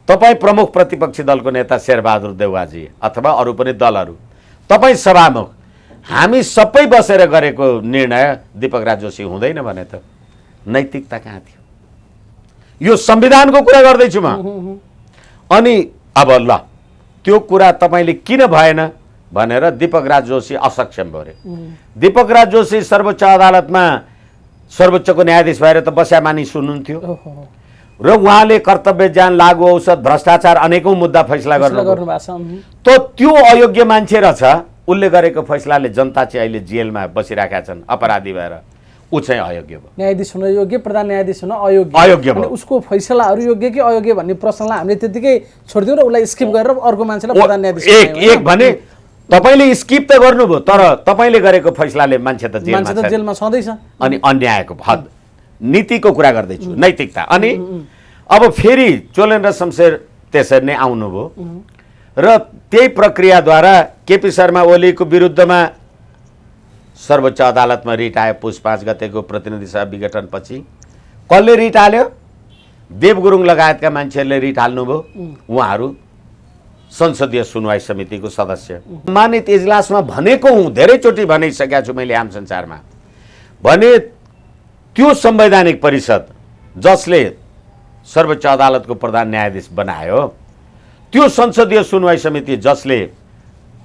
तपाईँ प्रमुख प्रतिपक्षी दलको नेता शेरबहादुर देउवाजी अथवा अरू पनि दलहरू, तपाईँ सभामुख, हामी सबै बसेर गरेको निर्णय दीपक राज जोशी हुँदैन भने त नैतिकता कहाँ थियो? यो संविधानको कुरा गर्दैछु म। अनि अब ल त्यो कुरा तपाईँले किन भएन भनेर दीपक राज जोशी असक्षम भरे। दीपक राज जोशी सर्वोच्च अदालतमा सर्वोच्चको न्यायाधीश भएर त बस्या मानिस हुनुहुन्थ्यो र उहाँले कर्तव्य ज्ञान, लागु औषध, भ्रष्टाचार अनेकौं मुद्दा फैसला गर्नुभएको छ। त्यो अयोग्य मान्छे रहेछ, उसले गरेको फैसलाले जनता चाहिँ अहिले जेलमा बसिराखेका छन् अपराधी भएर, ऊ चाहिँ अयोग्य भयो। न्यायाधीश हुन योग्य, प्रधान न्यायाधीश हुन अयोग्य। अयोग्य भयो। उसको फैसलाहरू योग्य कि अयोग्य भन्ने प्रश्नलाई हामीले त्यतिकै छोडिदिउँ र उसलाई स्किप गरेर अर्को मान्छेलाई प्रधान न्यायाधीश एक भने तपाईले स्किप त गर्नुभयो, तर तपाईले गरेको फैसलाले मान्छे त जेलमा छँदैछ। अनि अन्यायको हद, नीतिको कुरा गर्दैछु, नैतिकता। अनि अब फेरि चोलेन्द्र शमशेर त्यसरी नै आउनुभयो र त्यही प्रक्रियाद्वारा केपी शर्मा ओलीको विरुद्धमा सर्वोच्च अदालतमा रिट आयो। पुस 5 गतेको प्रतिनिधि सभा विघटनपछि कसले रिट हाल्यो? देव गुरुङ लगायतका मान्छेहरूले रिट हाल्नुभयो। उहाँहरू संसदीय सुनवाई समितिको सदस्य, सम्मानित इजलासमा भनेको हुँ, धेरैचोटि भनिसकेको छु मैले आम संसारमा, भने त्यो संवैधानिक परिषद जसले सर्वोच्च अदालतको प्रधान न्यायाधीश बनायो, त्यो संसदीय सुनवाई समिति जसले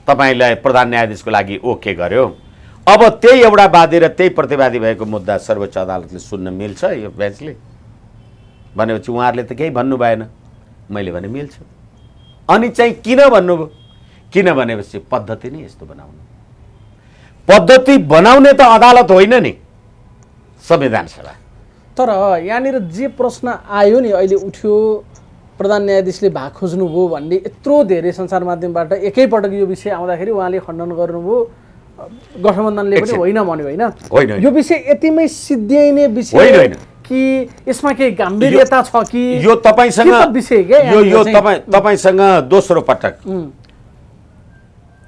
तपाईलाई प्रधान न्यायाधीशको लागि ओके गर्यो, अब त्यही एउटा वादी र त्यही प्रतिवादी भएको मुद्दा सर्वोच्च अदालतले सुन्न मिल्छ यो बेन्चले भनेपछि उहाँहरूले त केही भन्नु भएन। मैले भने मिल्छ। अनि चाहिँ किन भन्नुभयो? किन भनेपछि पद्धति नै यस्तो बनाउनु। पद्धति बनाउने त अदालत होइन नि, संविधान सभा। तर यहाँनिर जे प्रश्न आयो नि, अहिले उठ्यो, प्रधान न्यायाधीशले भाग खोज्नुभयो भन्ने यत्रो धेरै सञ्चार माध्यमबाट एकैपटक यो विषय आउँदाखेरि उहाँले खण्डन गर्नुभयो, गठबन्धनले पनि होइन भन्यो। होइन, यो विषय यतिमै सिद्धिने विषय होइन कि यसमा केही गम्भीरता छ कि यो तपाईसँग विषय के यो तपाईसँग दोस्रो पटक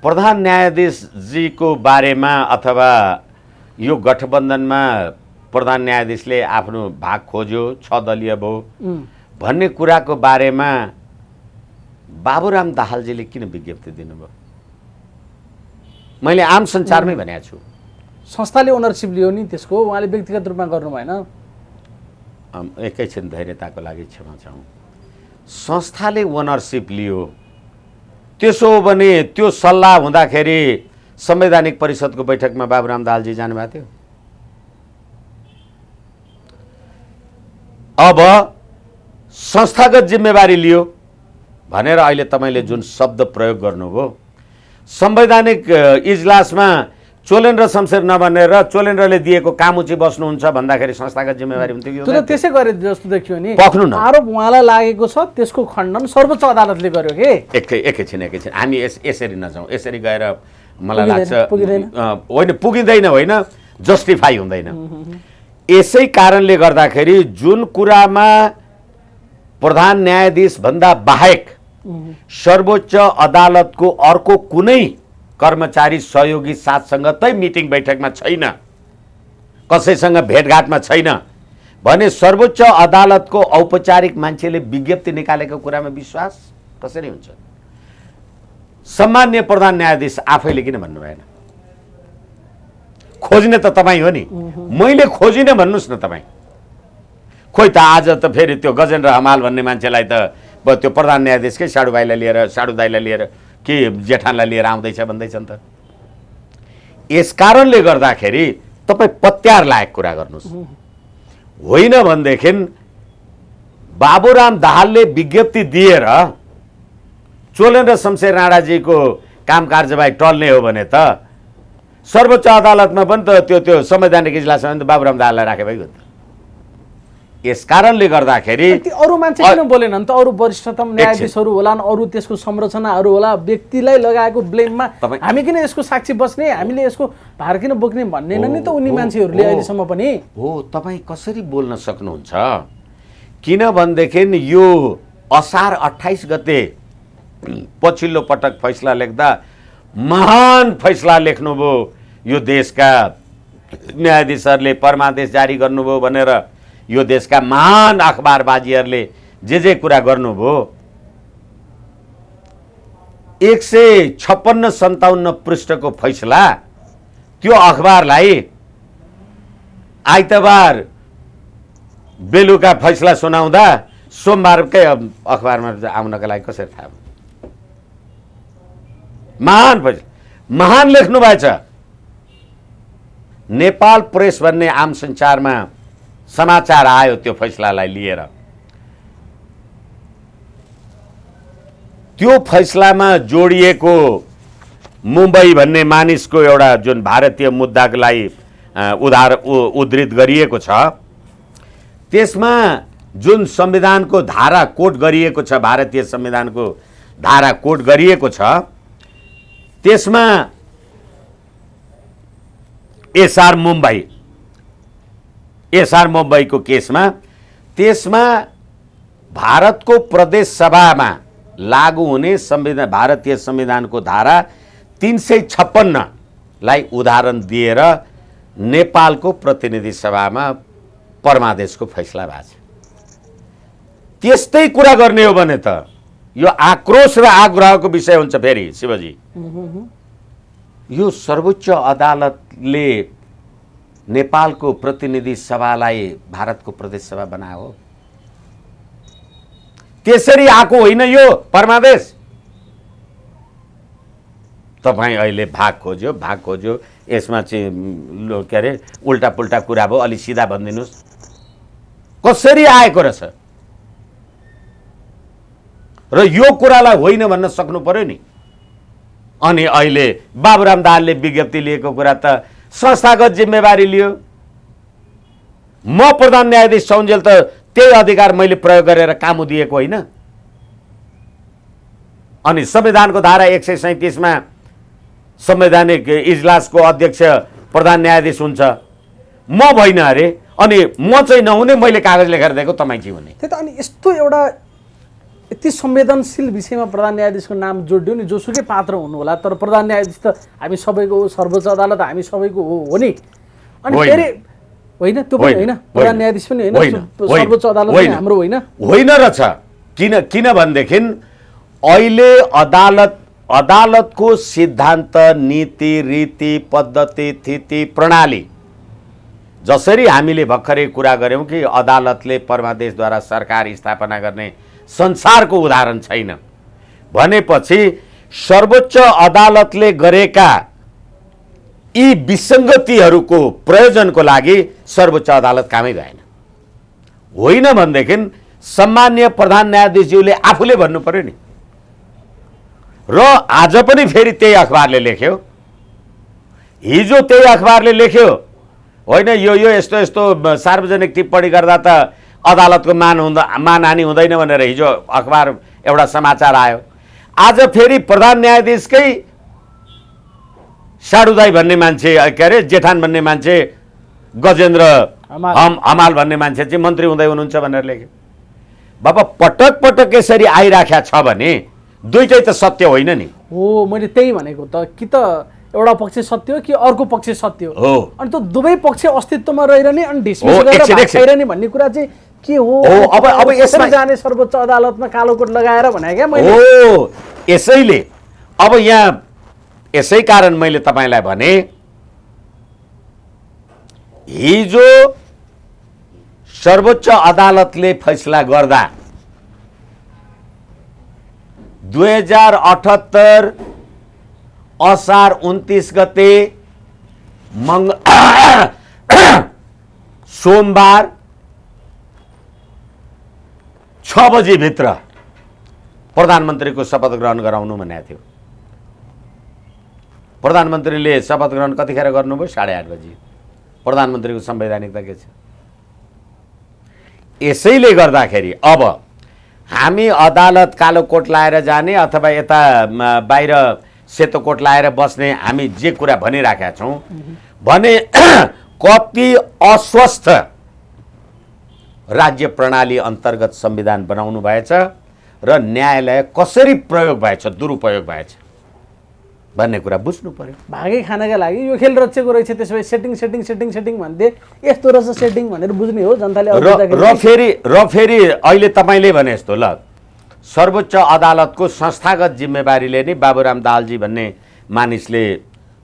प्रधान न्यायाधीशजीको बारेमा अथवा यो गठबन्धनमा प्रधान न्यायाधीशले आफ्नो भाग खोज्यो, 6 दलीय भयो भन्ने कुराको बारेमा बाबुराम दाहालजीले किन विज्ञप्ति दिनुभयो? मैले आम सञ्चारमै भनेको छु। संस्थाले ओनरसिप लियो नि त्यसको, उहाँले व्यक्तिगत रूपमा गर्नु भएन। एकैछिन धैर्यताको लागि क्षमा चाहौँ। संस्थाले ओनरसिप लियो, त्यसो हो भने त्यो सल्लाह हुँदाखेरि संवैधानिक परिषदको बैठकमा बाबुराम दाहालजी जानुभएको थियो? अब संस्थागत जिम्मेवारी लियो भनेर अहिले तपाईँले जुन शब्द प्रयोग गर्नुभयो, संवैधानिक इजलासमा चोलेन्द्र शमशेर नबनेर चोलेन्द्रले दिएको कामुची बस्नुहुन्छ भन्दाखेरि संस्थागत जिम्मेवारी हुन्थ्यो कि त्यसै गरे जस्तो देखियो नि। पक्नु न, आरोप उहाँलाई लागेको छ, त्यसको खण्डन सर्वोच्च अदालतले गर्यो के। एकैछिन हामी यसरी नजाउँ, यसरी गएर मलाई लाग्छ होइन पुगिँदैन, होइन जस्टिफाई हुँदैन। यसै कारणले गर्दाखेरि जुन कुरामा प्रधान न्यायाधीश भन्दा बाहेक सर्वोच्च अदालतको अर्को कुनै कर्मचारी सहयोगी साथसँगै मिटिङ बैठकमा छैन, कसैसँग भेटघाटमा छैन भने सर्वोच्च अदालतको औपचारिक मान्छेले विज्ञप्ति निकालेको कुरामा विश्वास कसरी हुन्छ? सम्मान्य प्रधान न्यायाधीश आफैले किन भन्नु भएन? खोज्ने त तपाईँ हो नि, मैले खोजिनँ भन्नुहोस् न तपाईँ। खोइ त आज त फेरि त्यो गजेन्द्र हमाल भन्ने मान्छेलाई त त्यो प्रधान न्यायाधीशकै साडु दाइलाई लिएर के जेठानलाई लिएर आउँदैछ भन्दैछन् त। यस कारणले गर्दाखेरि तपाईँ पत्यार लायक कुरा गर्नुहोस्। होइन भनेदेखि बाबुराम दाहालले विज्ञप्ति दिएर चोलेन्द्र शमशेर राणाजीको काम कार्यवाही टल्ने हो भने त सर्वोच्च अदालतमा पनि त त्यो संवैधानिक इजलासमा पनि त बाबुराम दाहाललाई राखे भइगयो त। यस कारणले गर्दाखेरि अरू मान्छे किन बोलेन त? अरू वरिष्ठतम न्यायाधीशहरू होलान्, अरू त्यसको संरचनाहरू होला, व्यक्तिलाई लगाएको ब्लेममा हामी किन यसको साक्षी बस्ने, हामीले यसको भार किन बोक्ने भन्ने नि त उनी मान्छेहरूले अहिलेसम्म पनि। हो, तपाईँ कसरी बोल्न सक्नुहुन्छ? किनभनेदेखि यो असार 28 गते पछिल्लो पटक फैसला लेख्दा महान फैसला लेख्नुभयो यो देशका न्यायाधीशहरूले, परमादेश जारी गर्नुभयो भनेर यो देशका महान अखबारबाजीहरूले जे कुरा गर्नुभयो। 156-57 पृष्ठको फैसला त्यो अखबारलाई आइतबार बेलुका फैसला सुनाउँदा सोमबारकै अखबारमा आउनका लागि कसरी थाहा? महान फैसला, महान लेख्नु भएछ। नेपाल प्रेस भन्ने आम सञ्चारमा समाचार आयो त्यो फैसलालाई लिएर। त्यो फैसलामा जोडिएको मुम्बई भन्ने मानिसको एउटा जुन भारतीय मुद्दाको लागि उद्धृत गरिएको छ, त्यसमा जुन संविधानको धारा कोट गरिएको छ, भारतीय संविधानको धारा कोट गरिएको छ, त्यसमा एसआर मुम्बईको केसमा त्यसमा भारतको प्रदेश सभामा लागू हुने संविधान, भारतीय संविधानको धारा 356 लाई उदाहरण दिएर नेपालको प्रतिनिधि सभामा परमादेशको फैसला भएको छ। त्यस्तै कुरा गर्ने हो भने त यो आक्रोश र आग्रहको विषय हुन्छ। फेरि शिवजी, यो सर्वोच्च अदालतले नेपालको प्रतिनिधि सभालाई भारतको प्रदेश सभा बनायो, त्यसरी आएको होइन यो परमादेश। तपाईँ अहिले भाग खोज्यो, यसमा चाहिँ के अरे उल्टा पुल्टा कुरा भयो, अलि सिधा भनिदिनुहोस् कसरी आएको रहेछ र यो कुरालाई होइन भन्न सक्नु पर्यो नि। अनि अहिले बाबुराम दाहालले विज्ञप्ति लिएको कुरा त संस्थागत जिम्मेवारी लियो। म प्रधान न्यायाधीश सौन्जेल त त्यही अधिकार मैले प्रयोग गरेर काम दिएको होइन। अनि संविधानको धारा 137 मा संवैधानिक इजलासको अध्यक्ष प्रधान न्यायाधीश हुन्छ, म भइन अरे। अनि म चाहिँ नहुने, मैले कागज लेखेर दिएको, तपाईँ चाहिँ हुने। त्यही त। अनि यस्तो एउटा यति संवेदनशील विषयमा प्रधान न्यायाधीशको नाम जोड्यो नि, जोसुकै पात्र हुनु होला, तर प्रधान न्यायाधीश त हामी सबैको हो, सर्वोच्च अदालत हामी सबैको हो नि। अनि फेरि होइन, त्यो पनि होइन, प्रधान न्यायाधीश पनि होइन, सर्वोच्च अदालत पनि हाम्रो होइन रहेछ। किनभनेदेखि अहिले अदालतको सिद्धान्त, नीति, रीति, पद्धति, थिति, प्रणाली, जसरी हामीले भर्खरै कुरा गर्यौं कि अदालतले परमादेशद्वारा सरकार स्थापना गर्ने संसारको उदाहरण छैन भनेपछि सर्वोच्च अदालतले गरेका यी विसङ्गतिहरूको प्रयोजनको लागि सर्वोच्च अदालत कामै गएन। होइन भनेदेखि सम्मान्य प्रधान न्यायाधीशज्यूले आफूले भन्नु पर्यो नि। र आज पनि फेरि त्यही अखबारले लेख्यो, हिजो त्यही अखबारले लेख्यो, होइन यो यस्तो यस्तो सार्वजनिक टिप्पणी गर्दा त अदालतको मानहानि हुँदैन भनेर हिजो अखबार एउटा समाचार आयो। आज फेरि प्रधान न्यायाधीशकै साडुदाई भन्ने मान्छे, के अरे जेठान भन्ने मान्छे गजेन्द्र हमाल भन्ने मान्छे चाहिँ मन्त्री हुँदै हुनुहुन्छ भनेर लेख्यो। बाबा पटक पटक यसरी आइराख्या छ भने दुईटै त सत्य होइन नि। हो, मैले त्यही भनेको त, कि त एउटा पक्ष सत्य हो कि अर्को पक्ष सत्य हो, अनि त दुवै पक्ष अस्तित्वमा रहिरहने अनि डिसमिस गरेर भागिरहने भन्ने कुरा चाहिँ के हो? अब यसमा जाने सर्वोच्च अदालतमा कालोकोट लगाएर भने क्या मैले। हो, यसैले अब यहाँ यसै कारण मैले तपाईँलाई भने हिजो सर्वोच्च अदालतले फैसला गर्दा 2078 असार 29 गते सोमबार 6 बजीभित्र प्रधानमन्त्रीको शपथ ग्रहण गराउनु भनेको थियो। प्रधानमन्त्रीले शपथ ग्रहण कतिखेर गर्नुभयो? 8:30 बजी। प्रधानमन्त्रीको संवैधानिकता के छ? यसैले गर्दाखेरि अब हामी अदालत कालो कोट लाएर जाने अथवा यता बाहिर सेतो कोट लाएर बस्ने हामी जे कुरा भनिराखेका छौँ भने कति अस्वस्थ राज्य प्रणाली अन्तर्गत संविधान बनाउनु भएछ र न्यायालय कसरी प्रयोग भएछ, दुरुपयोग भएछ भन्ने कुरा बुझ्नु पर्यो। भागै खानका लागि यो खेल रचेको रहेछ, त्यसो भए सेटिङ सेटिङ सेटिङ सेटिङ भन्थे, यस्तो रहेछ सेटिङ भनेर बुझ्ने हो जनताले। र फेरि अहिले तपाईँले भने जस्तो ल सर्वोच्च अदालतको संस्थागत जिम्मेवारीले नै बाबुराम दाहालजी भन्ने मानिसले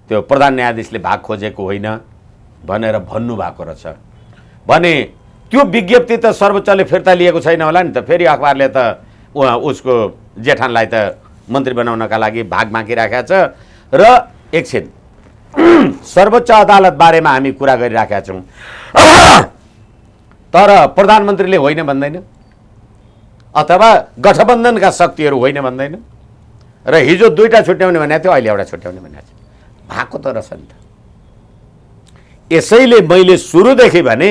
त्यो प्रधान न्यायाधीशले भाग खोजेको होइन भनेर भन्नुभएको रहेछ भने त्यो विज्ञप्ति त सर्वोच्चले फिर्ता लिएको छैन होला नि त। फेरि अखबारले त उसको जेठानलाई त मन्त्री बनाउनका लागि भाग मागिराखेका छ। र एकछिन सर्वोच्च अदालत बारेमा हामी कुरा गरिराखेका छौँ, तर प्रधानमन्त्रीले होइन भन्दैन अथवा गठबन्धनका शक्तिहरू होइन भन्दैन र हिजो दुईटा छुट्याउने भनेको थियो, अहिले एउटा छुट्याउने भनेको छ, भएको त रहेछ नि त। यसैले मैले सुरुदेखि भने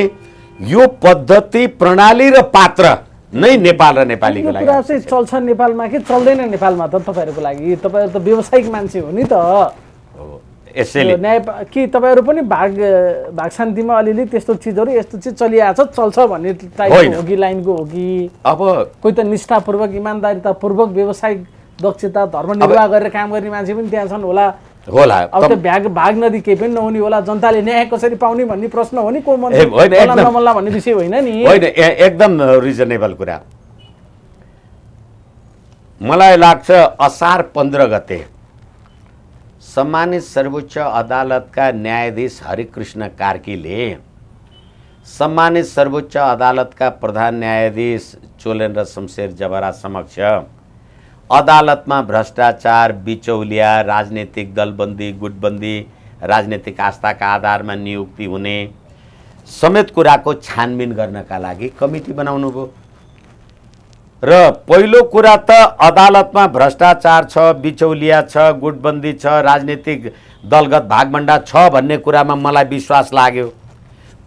यो पद्धति प्रणाली र पात्र नै नेपाल र नेपालीको लागि कुरा चाहिँ चल्छ नेपालमा कि चल्दैन नेपालमा त? तपाईँहरूको लागि तपाईँहरू त व्यावसायिक मान्छे हो नि त। यसैले न्याय कि तपाईँहरू पनि भाग शान्तिमा अलिअलि त्यस्तो चिजहरू यस्तो चिज चलिआएको छ, चल्छ भन्ने टाइपको हो कि लाइनको हो कि? अब कोही त निष्ठापूर्वक इमान्दारितापूर्वक व्यावसायिक दक्षता धर्म निर्वाह गरेर काम गर्ने मान्छे पनि त्यहाँ छन् होला। अब त भाग नदी केही पनि नहुने होला, जनताले न्याय कसरी पाउने भन्ने प्रश्न हो नि, को मल्ला भन्ने विषय होइन नि। होइन, एकदम रिजनेबल कुरा। मलाई लाग्छ असार 15 गते सम्मानित सर्वोच्च अदालतका न्यायाधीश हरिकृष्ण कार्कीले सम्मानित सर्वोच्च अदालतका प्रधान न्यायाधीश चोलेन्द्र शमशेर जबरा समक्ष अदालतमा भ्रष्टाचार, बिचौलिया, राजनीतिक दलबन्दी, गुटबन्दी, राजनीतिक आस्थाका आधारमा नियुक्ति हुने समेत कुराको छानबिन गर्नका लागि कमिटी बनाउनु भयो। र पहिलो कुरा त अदालतमा भ्रष्टाचार छ, बिचौलिया छ, गुटबन्दी छ, राजनीतिक दलगत भागभण्डा छ भन्ने कुरामा मलाई विश्वास लाग्यो,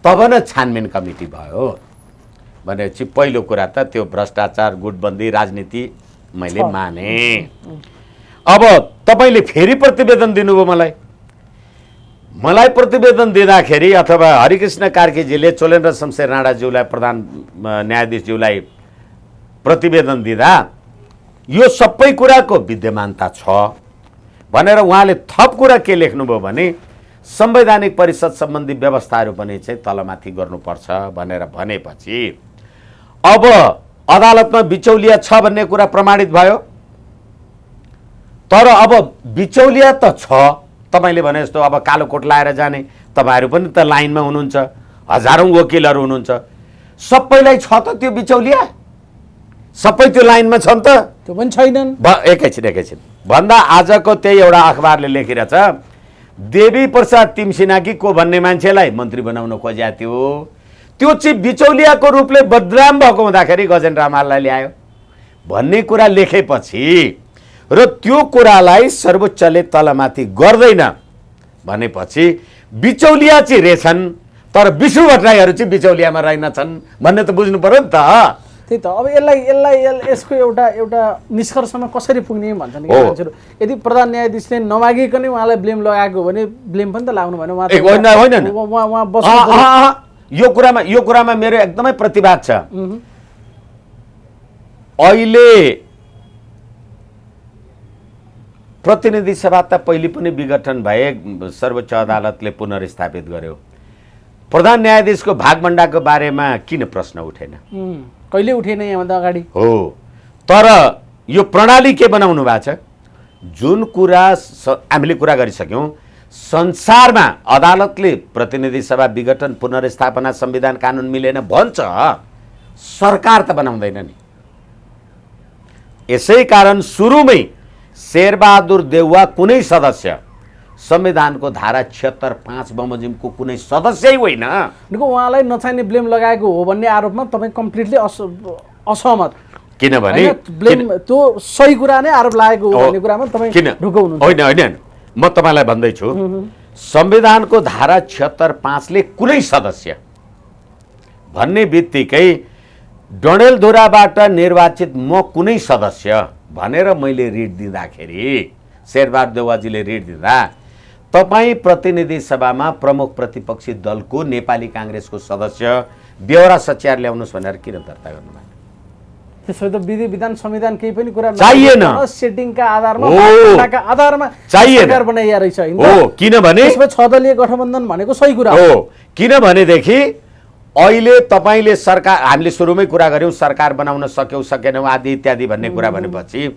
तब न छानबिन कमिटी भयो भनेपछि पहिलो कुरा त त्यो भ्रष्टाचार, गुटबन्दी, राजनीति मैले माने। अब तपाईँले फेरि प्रतिवेदन दिनुभयो मलाई प्रतिवेदन दिँदाखेरि अथवा हरिकृष्ण कार्कीजीले चोलेन्द्र शमशेर राणाज्यूलाई प्रधान न्यायाधीशज्यूलाई प्रतिवेदन दिँदा यो सबै कुराको विद्यमानता छ भनेर उहाँले थप कुरा के लेख्नुभयो भने संवैधानिक परिषद सम्बन्धी व्यवस्थाहरू पनि चाहिँ तलमाथि गर्नुपर्छ भनेर भनेपछि अब अदालतमा बिचौलिया छ भन्ने कुरा प्रमाणित भयो। तर अब बिचौलिया त छ, तपाईँले भने जस्तो अब कालो कोट लाएर जाने तपाईँहरू पनि त लाइनमा हुनुहुन्छ, हजारौं वकिलहरू हुनुहुन्छ, सबैलाई छ त त्यो बिचौलिया? सबै त्यो लाइनमा छन् त? त्यो पनि छैनन्। एकैछिन भन्दा आजको त्यही एउटा अखबारले लेखिरहेछ देवी प्रसाद तिमसिनाकी को भन्ने मान्छेलाई मन्त्री बनाउन खोज्या थियो, त्यो चाहिँ बिचौलियाको रूपले बदनाम भएको हुँदाखेरि गजेन्द्र हमाललाई ल्यायो भन्ने कुरा लेखेपछि र त्यो कुरालाई सर्वोच्चले तलमाथि गर्दैन भनेपछि बिचौलिया चाहिँ रहेछन् तर विष्णु भट्टराईहरू चाहिँ बिचौलियामा रहेनछन् भन्ने त बुझ्नु पर्यो नि त। त्यही त अब यसको एउटा निष्कर्षमा कसरी पुग्ने भन्छन् कि मान्छेहरू। यदि प्रधान न्यायाधीशले नमागिकनै उहाँलाई ब्लेम लगाएको भने ब्लेम पनि त लाग्नु भएन। यो कुरामा मेरो एकदमै प्रतिवाद छ। अहिले प्रतिनिधि सभा त पहिले पनि विघटन भए सर्वोच्च अदालतले पुनर्स्थापित गर्यो। प्रधान न्यायाधीशको भागभण्डाको बारेमा किन प्रश्न उठेन? कहिले उठेन यहाँभन्दा अगाडि हो। तर यो प्रणाली के बनाउनु भएको छ? जुन कुरा हामीले कुरा गरिसक्यौँ, संसारमा अदालतले प्रतिनिधि सभा विघटन पुनर्स्थापना संविधान कानुन मिलेन भन्छ, सरकार त बनाउँदैन नि। यसै कारण सुरुमै शेरबहादुर देउवा कुनै सदस्य संविधानको धारा 76(5) बमोजिमको कुनै सदस्यै होइन। उहाँलाई नचाहिने ब्लेम लगाएको हो भन्ने आरोपमा तपाईँ कम्प्लिटली असहमत? किनभने ब्लेम त्यो सही कुरा नै आरोप लागेको हो भन्ने कुरामा तपाईँ ढुक्क हुनुहुन्छ? होइन, म तपाईँलाई भन्दैछु, संविधानको धारा 76(5) ले कुनै सदस्य भन्ने बित्तिकै डडेलधुराबाट निर्वाचित म कुनै सदस्य भनेर मैले रिट दिँदाखेरि, शेरबहादुर देउवाजीले रिट दिँदा तपाईँ प्रतिनिधि सभामा प्रमुख प्रतिपक्षी दलको नेपाली काङ्ग्रेसको सदस्य बेहोरा सच्यार ल्याउनुहोस् भनेर किन दर्ता गर्नुभयो? त्यसो त विधि विधान संविधान केही पनि कुरा चाहिएन। सेटिङका आधारमा चाहिएन सरकार बनाइया रहेछ हो। किनभने 6 दलीय गठबन्धन भनेको सही कुरा हो। किनभनेदेखि अहिले तपाईँले सरकार, हामीले सुरुमै कुरा गऱ्यौँ सरकार बनाउन सक्यौँ सकेनौँ आदि इत्यादि भन्ने कुरा भनेपछि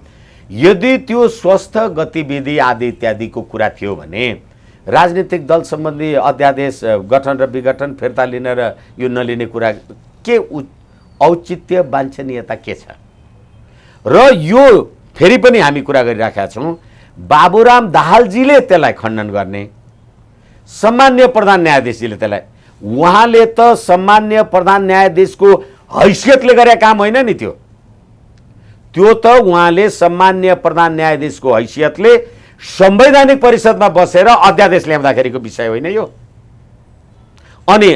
यदि त्यो स्वस्थ गतिविधि आदि इत्यादिको कुरा थियो भने राजनीतिक दल सम्बन्धी अध्यादेश गठन र विघटन फिर्ता लिन र यो नलिने कुरा के औचित्य वाञ्छनीयता के छ? र यो फेरि पनि हामी कुरा गरिराखेका छौँ, बाबुराम दाहालजीले त्यसलाई खण्डन गर्ने, सम्मान्य प्रधान न्यायाधीशजीले त्यसलाई, उहाँले त सम्मान्य प्रधान न्यायाधीशको हैसियतले गरे काम होइन नि त्यो त उहाँले सम्मान्य प्रधान न्यायाधीशको हैसियतले संवैधानिक परिषदमा बसेर अध्यादेश ल्याउँदाखेरिको विषय होइन यो। अनि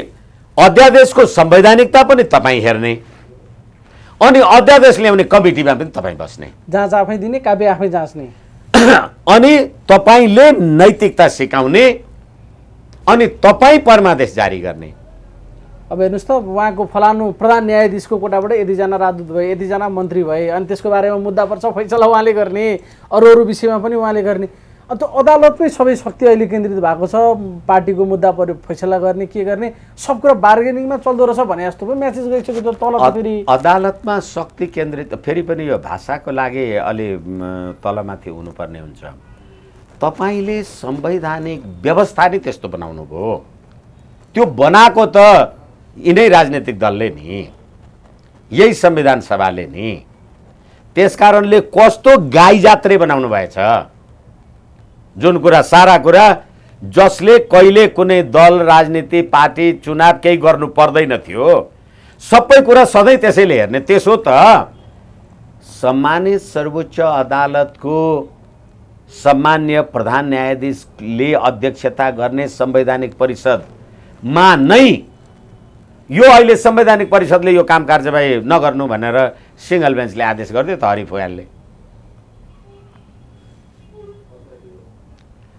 अध्यादेशको संवैधानिकता पनि तपाईँ हेर्ने, अनि अध्यादेश ल्याउने कमिटीमा पनि तपाईँ बस्ने, जाँच आफै दिने, काबे आफै जाँच्ने, अनि तपाईँले नैतिकता सिकाउने, अनि तपाईँ परमादेश जारी गर्ने। अब हेर्नुहोस् त, उहाँको फलानु प्रधान न्यायाधीशको कोटाबाट यतिजना राजदूत भए, यतिजना मन्त्री भए, अनि त्यसको बारेमा मुद्दा पर्छ फैसला उहाँले गर्ने, अरू विषयमा पनि उहाँले गर्ने। अब त्यो अदालतमै सबै शक्ति अहिले केन्द्रित भएको छ, पार्टीको मुद्दा पर फैसला गर्ने, के गर्ने, सब कुरा बार्गेनिङमा चल्दो रहेछ भने जस्तो पनि म्यासेज गइसक्यो। तल फेरि अदालतमा शक्ति केन्द्रित, फेरि पनि यो भाषाको लागि अलि तलमाथि हुनुपर्ने हुन्छ। तपाईँले संवैधानिक व्यवस्था नै त्यस्तो बनाउनु भयो, त्यो बनाएको त यिनै राजनीतिक दलले नि, यही संविधान सभाले नि। त्यसकारणले कस्तो गाई जात्रे बनाउनु भएछ, जुन कुरा सारा कुरा जसले कहिले कुनै दल राजनीति पार्टी चुनाव केही गर्नु पर्दैन थियो, सबै कुरा सधैँ त्यसैले हेर्ने। त्यसो त सम्मानित सर्वोच्च अदालतको सम्मान्य प्रधान न्यायाधीशले अध्यक्षता गर्ने संवैधानिक परिषदमा नै यो अहिले संवैधानिक परिषदले यो काम कार्यवाही नगर्नु भनेर सिंगल बेन्चले आदेश गरिदियो त हरिफ भुयालले।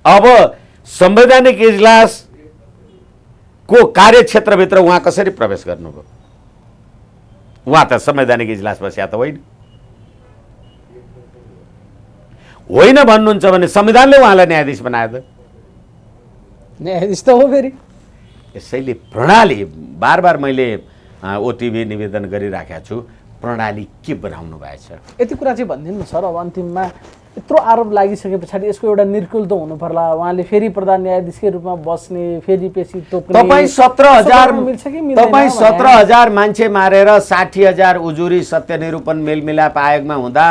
अब संवैधानिक इजलासको कार्यक्षेत्रभित्र उहाँ कसरी प्रवेश गर्नुभयो? उहाँ त संवैधानिक इजलास बस्या त होइन भन्नुहुन्छ भने संविधानले उहाँलाई न्यायाधीश बनायो त? न्यायाधीश त हो फेरि। यसैले प्रणाली, बार बार मैले ओटिभी निवेदन गरिराखेको छु, प्रणाली के बनाउनु भएछ? यति कुरा चाहिँ भनिदिनु न सर। अब अन्तिममा यत्रो आरोप लागिसके पछाडि यसको एउटा निर्कुल त हुनु पर्ला। उहाँले फेरि प्रधान न्यायाधीशकै रूपमा बस्ने, फेरि पेशी तोक्ने, तपाईँ 17,000 मान्छे मारेर 60,000 उजुरी सत्यनिरूपण मेलमिलाप आयोगमा हुँदा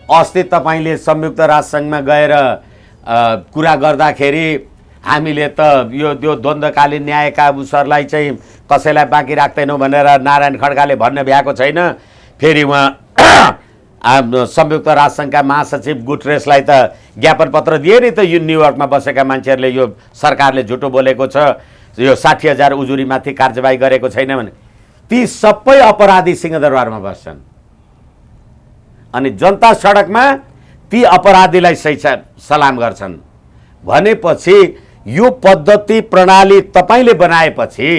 अस्ति तपाईँले संयुक्त राष्ट्रसङ्घमा गएर कुरा गर्दाखेरि हामीले त यो त्यो द्वन्द्वकालीन न्यायका उसहरूलाई चाहिँ कसैलाई बाँकी राख्दैनौँ भनेर नारायण खड्काले भन्न भ्याएको छैन। फेरि उहाँ संयुक्त राष्ट्रसङ्घका महासचिव गुटरेसलाई त ज्ञापन पत्र दिए नि त, यो न्युयोर्कमा बसेका मान्छेहरूले यो सरकारले झुटो बोलेको छ, यो 60,000 उजुरीमाथि कारबाही गरेको छैन भने। ती सबै अपराधी सिंहदरबारमा बस्छन् अनि जनता सडकमा ती अपराधीलाई सलाम गर्छन् भनेपछि यो पद्धति प्रणाली तपाईले बनाएपछि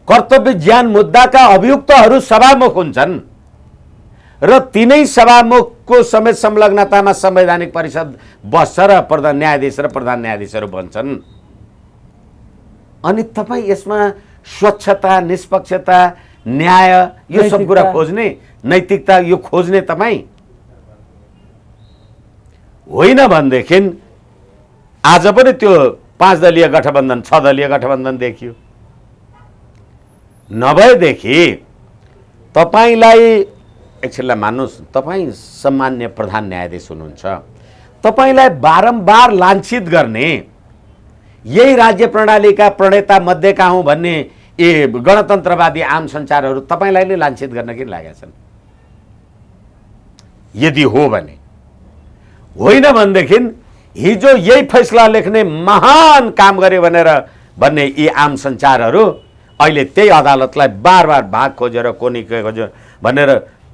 कर्तव्य ज्ञान मुद्दाका अभियुक्तहरू सभामुख हुन्छन् र तिनै सभामुखको समेत संलग्नतामा संवैधानिक परिषद बस्छ र प्रधान न्यायाधीश र प्रधान न्यायाधीशहरू बन्छन्। अनि तपाईँ यसमा स्वच्छता, निष्पक्षता, न्याय यो सब कुरा खोज्ने, नैतिकता यो खोज्ने तपाईँ होइन भनेदेखि आज पनि त्यो 5 दलीय गठबन्धन 6 दलीय गठबन्धन देखियो। नभएदेखि तपाईलाई एकछिनलाई मान्नुहोस्, तपाईँ सम्मान्य प्रधान न्यायाधीश हुनुहुन्छ, तपाईलाई बारम्बार लाञ्छित गर्ने यही राज्य प्रणालीका प्रणेता मध्येका हुँ भन्ने ए गणतन्त्रवादी आम सञ्चारहरू तपाईलाई नै लाञ्छित गर्न किन लागेका छन्? यदि हो भने, होइन भनेदेखि हिजो यही फैसला लेख्ने महान काम गरे भन्ने यी आम सञ्चारहरू अहिले त्यही अदालतलाई बार बार भाग खोजेर कोनी खोजेर भनेर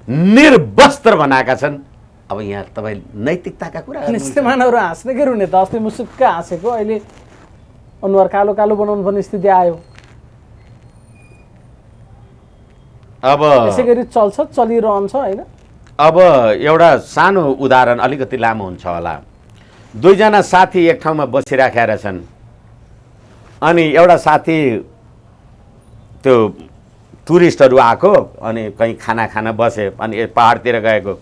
निर्वस्त्र बनाएका छन्। अब यहाँ तपाईँ नैतिकताका कुरा श्रीमानहरू हाँस्ने के रुने त? अस्ति मुसुक्क हाँसेको, अहिले अनुहार कालो कालो बनाउनु पर्ने स्थिति आयो। अब यसै गरी चल्छ, चलिरहन्छ होइन? अब एउटा सानो उदाहरण, अलिकति लामो हुन्छ होला। 2 जना साथी एक ठाउँमा बसिराखेका रहेछन् अनि एउटा साथी त्यो टुरिस्टहरू आएको अनि कहीँ खाना खान बसे अनि पहाडतिर गएको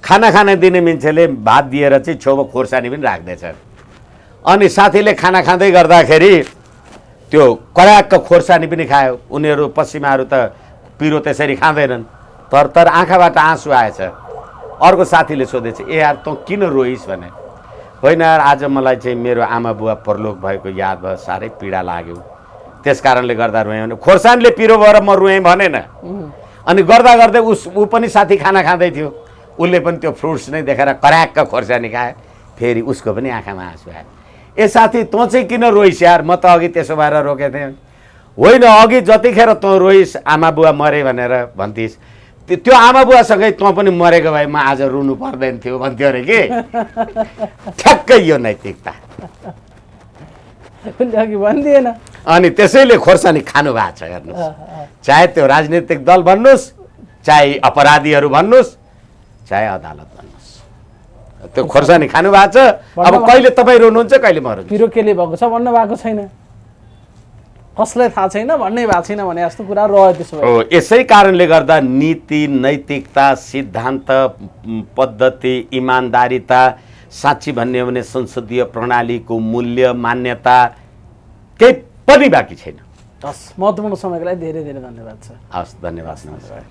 खाना खान दिने मान्छेले भात दिएर चाहिँ छेउमा खोर्सानी पनि राख्दैछ अनि साथीले खाना खाँदै गर्दाखेरि त्यो कराक्क खोर्सानी पनि खायो। उनीहरू पश्चिमाहरू त पिरो त्यसरी खाँदैनन्, तर आँखाबाट आँसु आएछ। अर्को साथीले सोधेछ, ए यार तँ किन रोइस् भने? होइन यार, आज मलाई चाहिँ मेरो आमा बुवा परलोक भएको याद भयो, साह्रै पीडा लाग्यो, त्यस कारणले गर्दा रोएँ भने। खोर्सानीले पिरो भएर म रोएँ भनेन। अनि गर्दा गर्दै ऊ पनि साथी खाना खाँदै थियो, उसले पनि त्यो फ्रुट्स नै देखेर कराक्क खोर्सानी खायो, फेरि उसको पनि आँखामा आँसु आयो। ए साथी तँ चाहिँ किन रोइस् यार, म त अघि त्यसो भएर रोकेको थिएँ। होइन, अघि जतिखेर तँ रोइस् आमा बुवा मरे भनेर भन्थिस्, त्यो आमा बुवासँगै तँ पनि मरेको भए म आज रुनु पर्दैन थियो भन्थ्यो अरे कि। ठ्याक्कै यो नैतिकता अघि भनिदिएन। अनि त्यसैले खोर्सानी खानु भएको छ हेर्नुहोस्, चाहे त्यो राजनीतिक दल भन्नुहोस्, चाहे अपराधीहरू भन्नुहोस्, चाहे अदालत भन्नुहोस्, त्यो खोर्सानी खानु भएको छ। अब कहिले तपाईँ रोनुहुन्छ, कहिले म रुन्छु। पिरो केले भएको छ भन्नु भएको छैन, कसलाई थाहा छैन भन्नै भएको छैन भने जस्तो कुरा रह्यो। त्यसो भए हो, यसै कारणले गर्दा नीति, नैतिकता, सिद्धान्त, पद्धति, इमान्दारिता, साँच्ची भन्ने हो भने संसदीय प्रणालीको मूल्य, मान्यता केही पनि बाँकी छैन। हस्, महत्त्वपूर्ण समयको लागि धेरै धेरै धन्यवाद छ। हस्, धन्यवाद। नमस्कार।